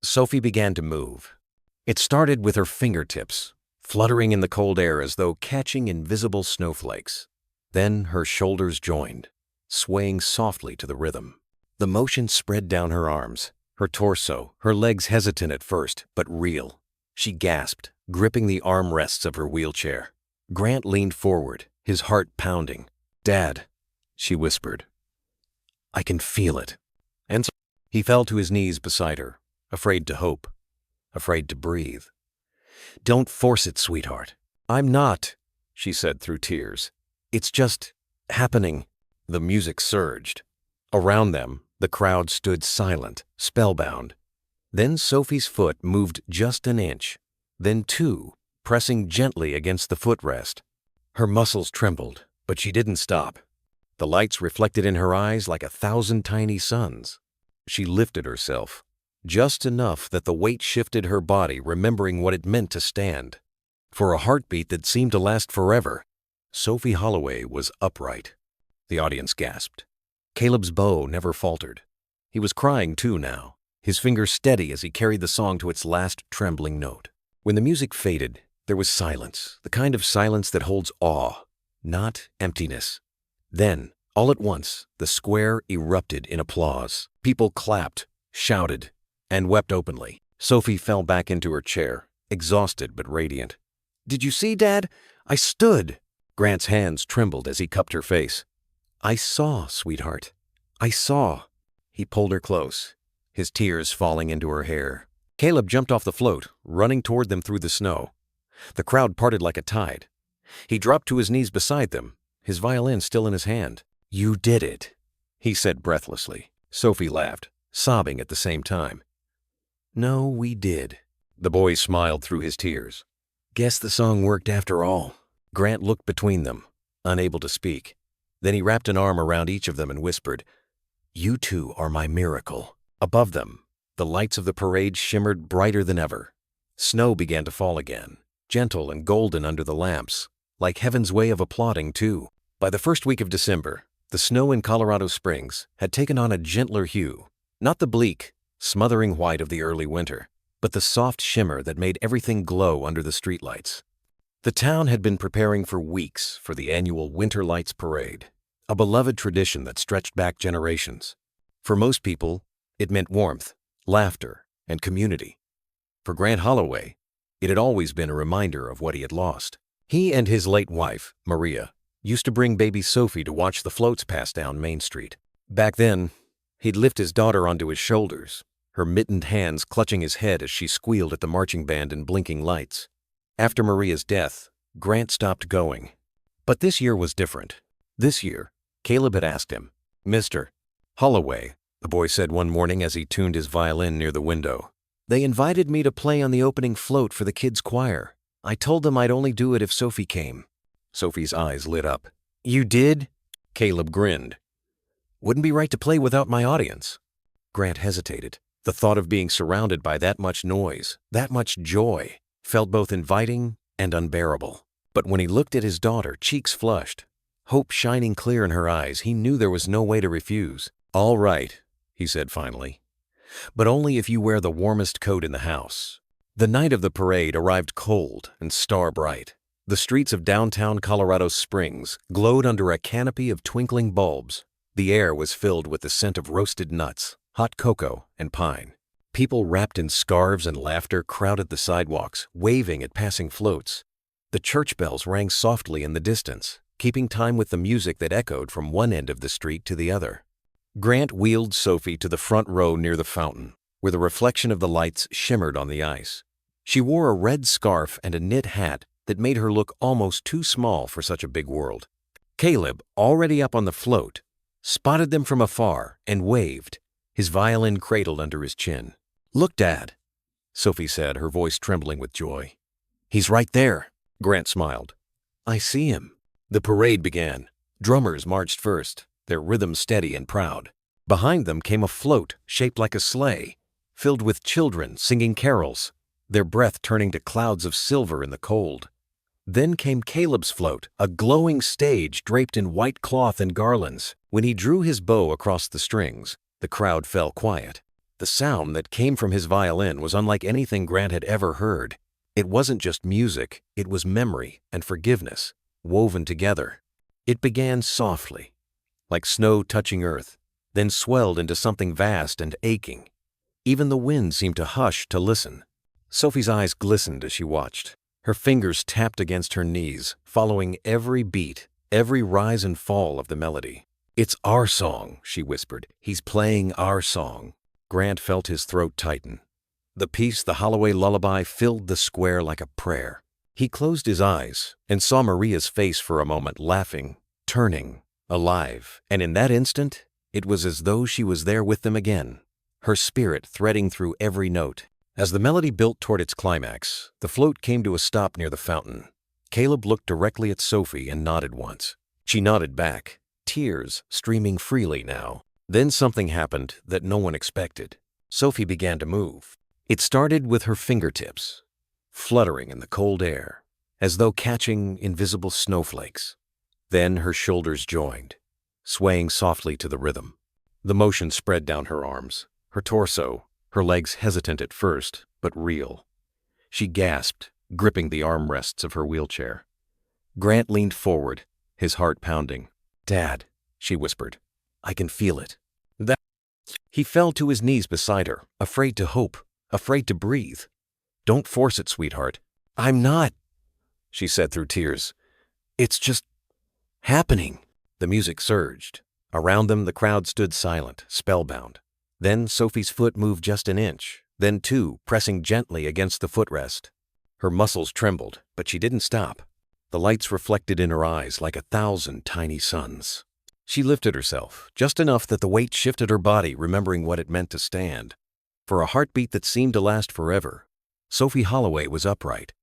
Sophie began to move. It started with her fingertips, fluttering in the cold air as though catching invisible snowflakes. Then her shoulders joined, swaying softly to the rhythm. The motion spread down her arms, Her torso, her legs hesitant at first, but real. She gasped, gripping the armrests of her wheelchair. Grant leaned forward, his heart pounding. "Dad," she whispered. "I can feel it." And so he fell to his knees beside her, afraid to hope, afraid to breathe. "Don't force it, sweetheart." "I'm not," she said through tears. "It's just happening." The music surged. Around them, the crowd stood silent, spellbound. Then Sophie's foot moved just an inch, then two, pressing gently against the footrest. Her muscles trembled, but she didn't stop. The lights reflected in her eyes like 1,000 tiny suns. She lifted herself, just enough that the weight shifted her body, remembering what it meant to stand. For a heartbeat that seemed to last forever, Sophie Holloway was upright. The audience gasped. Caleb's bow never faltered. He was crying too now, his fingers steady as he carried the song to its last trembling note. When the music faded, there was silence, the kind of silence that holds awe, not emptiness. Then, all at once, the square erupted in applause. People clapped, shouted, and wept openly. Sophie fell back into her chair, exhausted but radiant. "Did you see, Dad? I stood." Grant's hands trembled as he cupped her face. "I saw, sweetheart. I saw." He pulled her close, his tears falling into her hair. Caleb jumped off the float, running toward them through the snow. The crowd parted like a tide. He dropped to his knees beside them, his violin still in his hand. "You did it," he said breathlessly. Sophie laughed, sobbing at the same time. "No, we did." The boy smiled through his tears. "Guess the song worked after all." Grant looked between them, unable to speak. Then he wrapped an arm around each of them and whispered, "You two are my miracle." Above them, the lights of the parade shimmered brighter than ever. Snow began to fall again, gentle and golden under the lamps, like heaven's way of applauding too. By the first week of December, the snow in Colorado Springs had taken on a gentler hue, not the bleak, smothering white of the early winter, but the soft shimmer that made everything glow under the streetlights. The town had been preparing for weeks for the annual Winter Lights Parade, a beloved tradition that stretched back generations. For most people, it meant warmth, laughter, and community. For Grant Holloway, it had always been a reminder of what he had lost. He and his late wife, Maria, used to bring baby Sophie to watch the floats pass down Main Street. Back then, he'd lift his daughter onto his shoulders, her mittened hands clutching his head as she squealed at the marching band and blinking lights. After Maria's death, Grant stopped going. But this year was different. This year, Caleb had asked him, "Mr. Holloway," the boy said one morning as he tuned his violin near the window. "They invited me to play on the opening float for the kids' choir. I told them I'd only do it if Sophie came." Sophie's eyes lit up. "You did?" Caleb grinned. "Wouldn't be right to play without my audience." Grant hesitated. The thought of being surrounded by that much noise, that much joy, felt both inviting and unbearable. But when he looked at his daughter, cheeks flushed, hope shining clear in her eyes, he knew there was no way to refuse. "All right," he said finally, "but only if you wear the warmest coat in the house." The night of the parade arrived cold and star-bright. The streets of downtown Colorado Springs glowed under a canopy of twinkling bulbs. The air was filled with the scent of roasted nuts, hot cocoa, and pine. People wrapped in scarves and laughter crowded the sidewalks, waving at passing floats. The church bells rang softly in the distance, keeping time with the music that echoed from one end of the street to the other. Grant wheeled Sophie to the front row near the fountain, where the reflection of the lights shimmered on the ice. She wore a red scarf and a knit hat that made her look almost too small for such a big world. Caleb, already up on the float, spotted them from afar and waved, his violin cradled under his chin. "Look, Dad," Sophie said, her voice trembling with joy. "He's right there." Grant smiled. "I see him." The parade began. Drummers marched first, their rhythm steady and proud. Behind them came a float shaped like a sleigh, filled with children singing carols, their breath turning to clouds of silver in the cold. Then came Caleb's float, a glowing stage draped in white cloth and garlands. When he drew his bow across the strings, the crowd fell quiet. The sound that came from his violin was unlike anything Grant had ever heard. It wasn't just music, it was memory and forgiveness, woven together. It began softly, like snow touching earth, then swelled into something vast and aching. Even the wind seemed to hush to listen. Sophie's eyes glistened as she watched. Her fingers tapped against her knees, following every beat, every rise and fall of the melody. "It's our song," she whispered. "He's playing our song." Grant felt his throat tighten. The piece, the Holloway lullaby, filled the square like a prayer. He closed his eyes and saw Maria's face for a moment, laughing, turning, alive, and in that instant, it was as though she was there with them again, her spirit threading through every note. As the melody built toward its climax, the float came to a stop near the fountain. Caleb looked directly at Sophie and nodded once. She nodded back, tears streaming freely now. Then something happened that no one expected. Sophie began to move. It started with her fingertips, fluttering in the cold air, as though catching invisible snowflakes. Then her shoulders joined, swaying softly to the rhythm. The motion spread down her arms, her torso, her legs hesitant at first, but real. She gasped, gripping the armrests of her wheelchair. Grant leaned forward, his heart pounding. "Dad," she whispered, "I can feel it." He fell to his knees beside her, afraid to hope, afraid to breathe. "Don't force it, sweetheart." "I'm not," she said through tears. "It's just happening." The music surged. Around them, the crowd stood silent, spellbound. Then Sophie's foot moved just an inch, then two, pressing gently against the footrest. Her muscles trembled, but she didn't stop. The lights reflected in her eyes like 1,000 tiny suns. She lifted herself, just enough that the weight shifted her body, remembering what it meant to stand. For a heartbeat that seemed to last forever, Sophie Holloway was upright.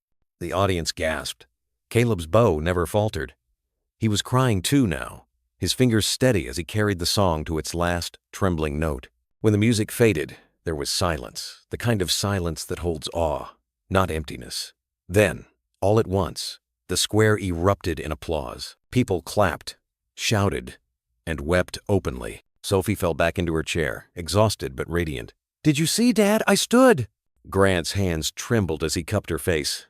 The audience gasped. Caleb's bow never faltered. He was crying too now, his fingers steady as he carried the song to its last, trembling note. When the music faded, there was silence, the kind of silence that holds awe, not emptiness. Then, all at once, the square erupted in applause. People clapped, shouted, and wept openly. Sophie fell back into her chair, exhausted but radiant. "Did you see, Dad? I stood!" Grant's hands trembled as he cupped her face.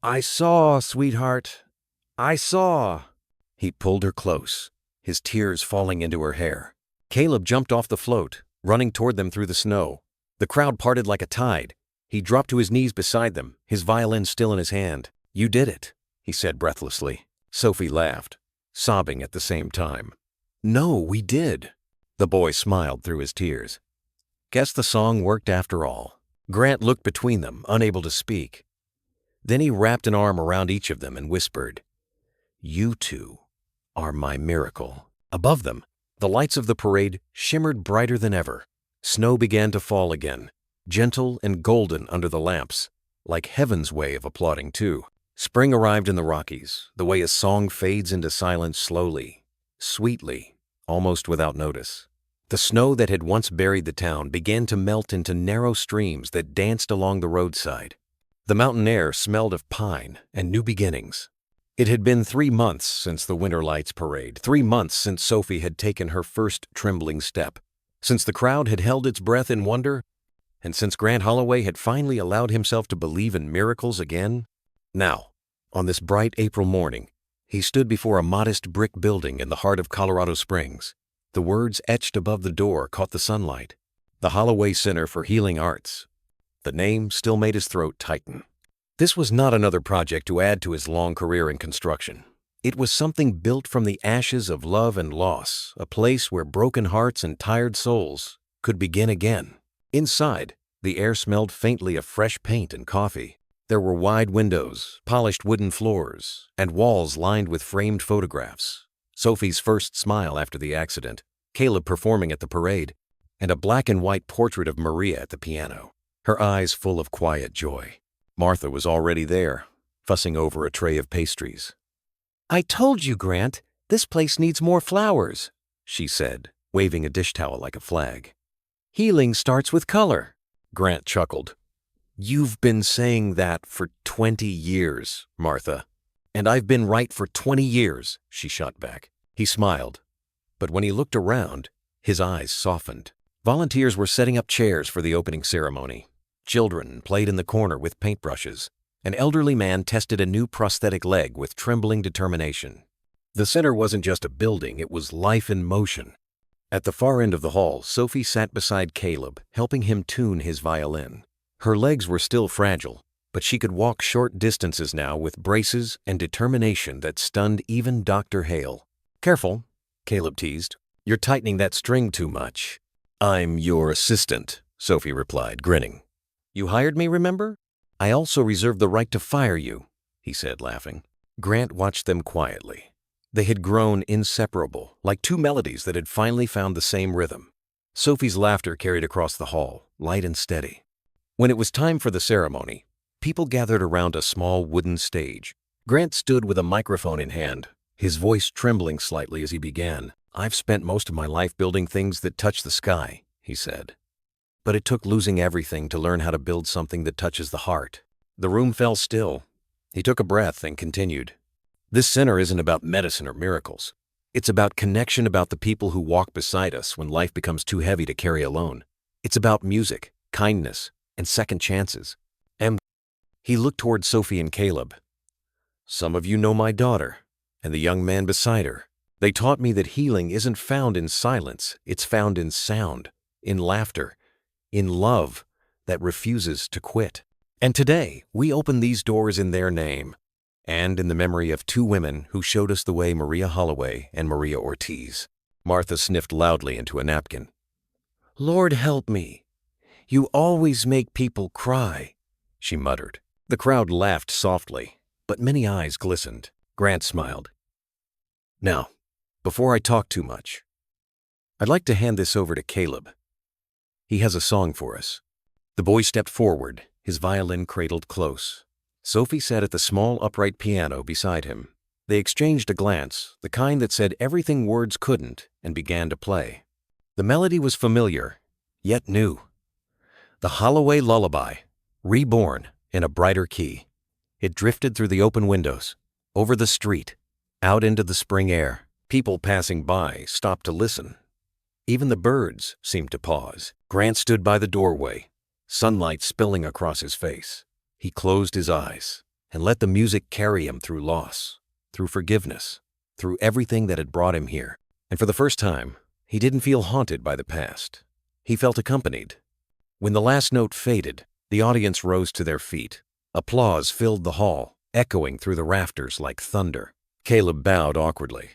"I saw, sweetheart. I saw." He pulled her close, his tears falling into her hair. Caleb jumped off the float, running toward them through the snow. The crowd parted like a tide. He dropped to his knees beside them, his violin still in his hand. "You did it," he said breathlessly. Sophie laughed, sobbing at the same time. "No, we did." The boy smiled through his tears. "Guess the song worked after all." Grant looked between them, unable to speak. Then he wrapped an arm around each of them and whispered, "You two are my miracle." Above them, the lights of the parade shimmered brighter than ever. Snow began to fall again, gentle and golden under the lamps, like heaven's way of applauding too. Spring arrived in the Rockies, the way a song fades into silence slowly, sweetly, almost without notice. The snow that had once buried the town began to melt into narrow streams that danced along the roadside. The mountain air smelled of pine and new beginnings. It had been 3 months since the Winter Lights parade, 3 months since Sophie had taken her first trembling step, since the crowd had held its breath in wonder, and since Grant Holloway had finally allowed himself to believe in miracles again. Now, on this bright April morning, he stood before a modest brick building in the heart of Colorado Springs. The words etched above the door caught the sunlight. The Holloway Center for Healing Arts. The name still made his throat tighten. This was not another project to add to his long career in construction. It was something built from the ashes of love and loss, a place where broken hearts and tired souls could begin again. Inside, the air smelled faintly of fresh paint and coffee. There were wide windows, polished wooden floors, and walls lined with framed photographs. Sophie's first smile after the accident, Caleb performing at the parade, and a black and white portrait of Maria at the piano, her eyes full of quiet joy. Martha was already there, fussing over a tray of pastries. "I told you, Grant, this place needs more flowers," she said, waving a dish towel like a flag. "Healing starts with color." Grant chuckled. "You've been saying that for 20 years, Martha. And I've been right for 20 years, she shot back. He smiled. But when he looked around, his eyes softened. Volunteers were setting up chairs for the opening ceremony. Children played in the corner with paintbrushes. An elderly man tested a new prosthetic leg with trembling determination. The center wasn't just a building, it was life in motion. At the far end of the hall, Sophie sat beside Caleb, helping him tune his violin. Her legs were still fragile, but she could walk short distances now with braces and determination that stunned even Dr. Hale. "Careful," Caleb teased. "You're tightening that string too much." "I'm your assistant," Sophie replied, grinning. "You hired me, remember? I also reserve the right to fire you," he said, laughing. Grant watched them quietly. They had grown inseparable, like two melodies that had finally found the same rhythm. Sophie's laughter carried across the hall, light and steady. When it was time for the ceremony, people gathered around a small wooden stage. Grant stood with a microphone in hand, his voice trembling slightly as he began. "I've spent most of my life building things that touch the sky," he said. "But it took losing everything to learn how to build something that touches the heart." The room fell still. He took a breath and continued. "This center isn't about medicine or miracles. It's about connection, about the people who walk beside us when life becomes too heavy to carry alone. It's about music, kindness, and second chances." And he looked toward Sophie and Caleb. "Some of you know my daughter, and the young man beside her. They taught me that healing isn't found in silence, it's found in sound, in laughter, in love that refuses to quit. And today, we open these doors in their name, and in the memory of two women who showed us the way, Maria Holloway and Maria Ortiz." Martha sniffed loudly into a napkin. "Lord help me. You always make people cry," she muttered. The crowd laughed softly, but many eyes glistened. Grant smiled. "Now, before I talk too much, I'd like to hand this over to Caleb. He has a song for us." The boy stepped forward, his violin cradled close. Sophie sat at the small upright piano beside him. They exchanged a glance, the kind that said everything words couldn't, and began to play. The melody was familiar, yet new. The Holloway Lullaby, reborn in a brighter key. It drifted through the open windows, over the street, out into the spring air. People passing by stopped to listen. Even the birds seemed to pause. Grant stood by the doorway, sunlight spilling across his face. He closed his eyes and let the music carry him through loss, through forgiveness, through everything that had brought him here. And for the first time, he didn't feel haunted by the past. He felt accompanied. When the last note faded, the audience rose to their feet. Applause filled the hall, echoing through the rafters like thunder. Caleb bowed awkwardly,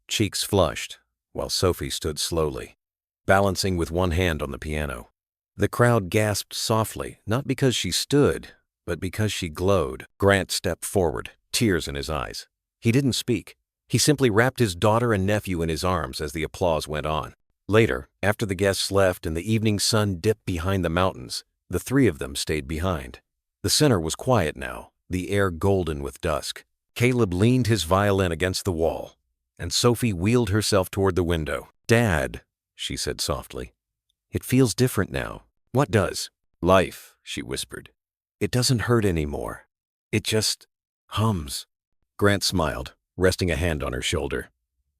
cheeks flushed, while Sophie stood slowly, balancing with one hand on the piano. The crowd gasped softly, not because she stood, but because she glowed. Grant stepped forward, tears in his eyes. He didn't speak. He simply wrapped his daughter and nephew in his arms as the applause went on. Later, after the guests left and the evening sun dipped behind the mountains, the three of them stayed behind. The center was quiet now, the air golden with dusk. Caleb leaned his violin against the wall, and Sophie wheeled herself toward the window. "Dad," she said softly, "it feels different now." "What does?" "Life," she whispered. "It doesn't hurt anymore. It just hums." Grant smiled, resting a hand on her shoulder.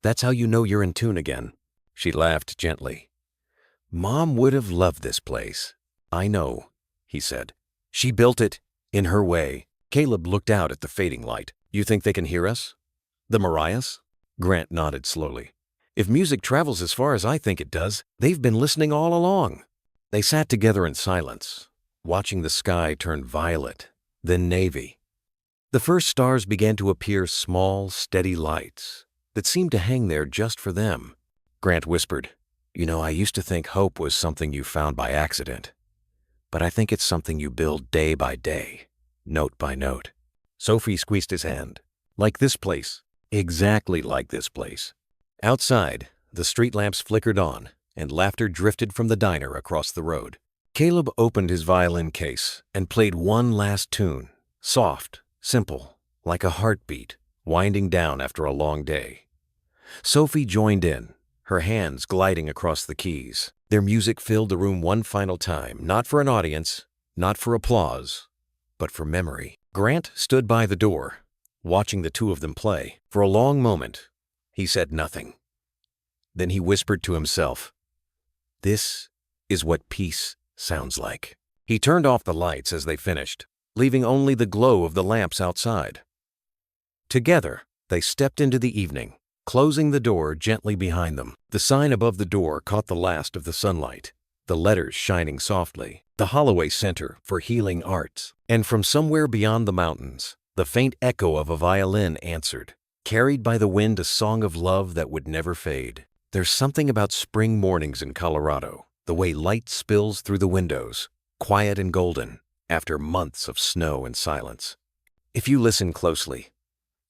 "That's how you know you're in tune again." She laughed gently. "Mom would have loved this place." "I know," he said. "She built it in her way." Caleb looked out at the fading light. "You think they can hear us? The Mariahs?" Grant nodded slowly. "If music travels as far as I think it does, they've been listening all along." They sat together in silence, watching the sky turn violet, then navy. The first stars began to appear, small, steady lights that seemed to hang there just for them. Grant whispered, "You know, I used to think hope was something you found by accident. But I think it's something you build day by day, note by note." Sophie squeezed his hand. "Like this place. Exactly like this place." Outside, the street lamps flickered on, and laughter drifted from the diner across the road. Caleb opened his violin case and played one last tune, soft, simple, like a heartbeat, winding down after a long day. Sophie joined in, her hands gliding across the keys. Their music filled the room one final time, not for an audience, not for applause, but for memory. Grant stood by the door, watching the two of them play. For a long moment, he said nothing. Then he whispered to himself, "This is what peace sounds like." He turned off the lights as they finished, leaving only the glow of the lamps outside. Together, they stepped into the evening, closing the door gently behind them. The sign above the door caught the last of the sunlight, the letters shining softly, the Holloway Center for Healing Arts. And from somewhere beyond the mountains, the faint echo of a violin answered, carried by the wind, a song of love that would never fade. There's something about spring mornings in Colorado, the way light spills through the windows, quiet and golden, after months of snow and silence. If you listen closely,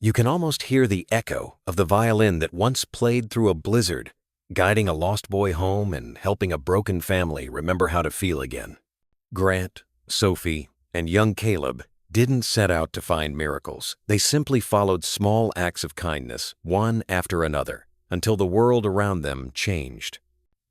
you can almost hear the echo of the violin that once played through a blizzard, guiding a lost boy home and helping a broken family remember how to feel again. Grant, Sophie, and young Caleb didn't set out to find miracles. They simply followed small acts of kindness, one after another, until the world around them changed.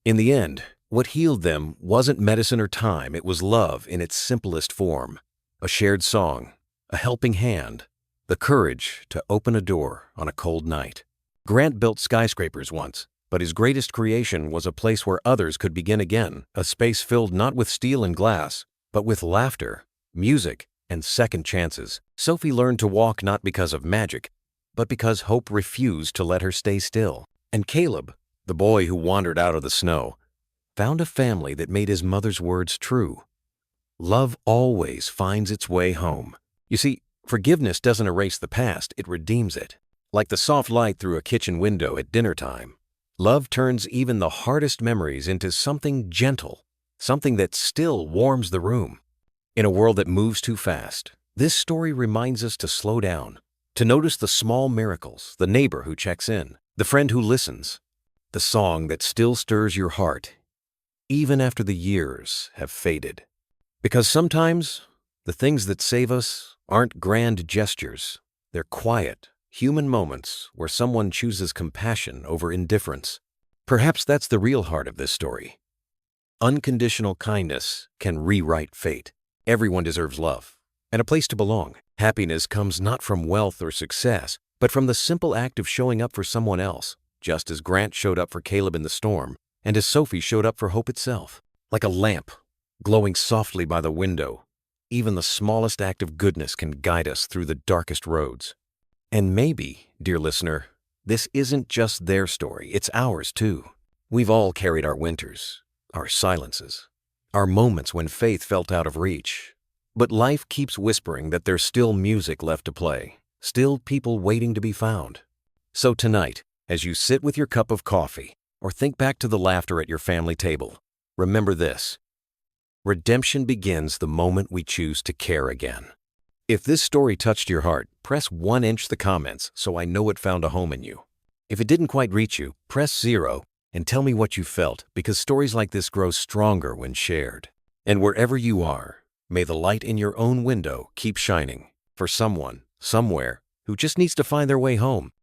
In the end, what healed them wasn't medicine or time, it was love in its simplest form. A shared song, a helping hand, the courage to open a door on a cold night. Grant built skyscrapers once, but his greatest creation was a place where others could begin again, a space filled not with steel and glass, but with laughter, music, and second chances. Sophie learned to walk not because of magic, but because hope refused to let her stay still. And Caleb, the boy who wandered out of the snow, found a family that made his mother's words true. Love always finds its way home. You see, forgiveness doesn't erase the past, it redeems it. Like the soft light through a kitchen window at dinner time, love turns even the hardest memories into something gentle, something that still warms the room. In a world that moves too fast, this story reminds us to slow down, to notice the small miracles, the neighbor who checks in, the friend who listens, the song that still stirs your heart, even after the years have faded. Because sometimes the things that save us aren't grand gestures, they're quiet, human moments where someone chooses compassion over indifference. Perhaps that's the real heart of this story. Unconditional kindness can rewrite fate. Everyone deserves love and a place to belong. Happiness comes not from wealth or success, but from the simple act of showing up for someone else, just as Grant showed up for Caleb in the storm, and as Sophie showed up for hope itself. Like a lamp, glowing softly by the window, even the smallest act of goodness can guide us through the darkest roads. And maybe, dear listener, this isn't just their story, it's ours too. We've all carried our winters, our silences, our moments when faith felt out of reach. But life keeps whispering that there's still music left to play, still people waiting to be found. So tonight, as you sit with your cup of coffee, or think back to the laughter at your family table, remember this: redemption begins the moment we choose to care again. If this story touched your heart, press 1-inch the comments so I know it found a home in you. If it didn't quite reach you, press 0 and tell me what you felt, because stories like this grow stronger when shared. And wherever you are, may the light in your own window keep shining for someone, somewhere, who just needs to find their way home.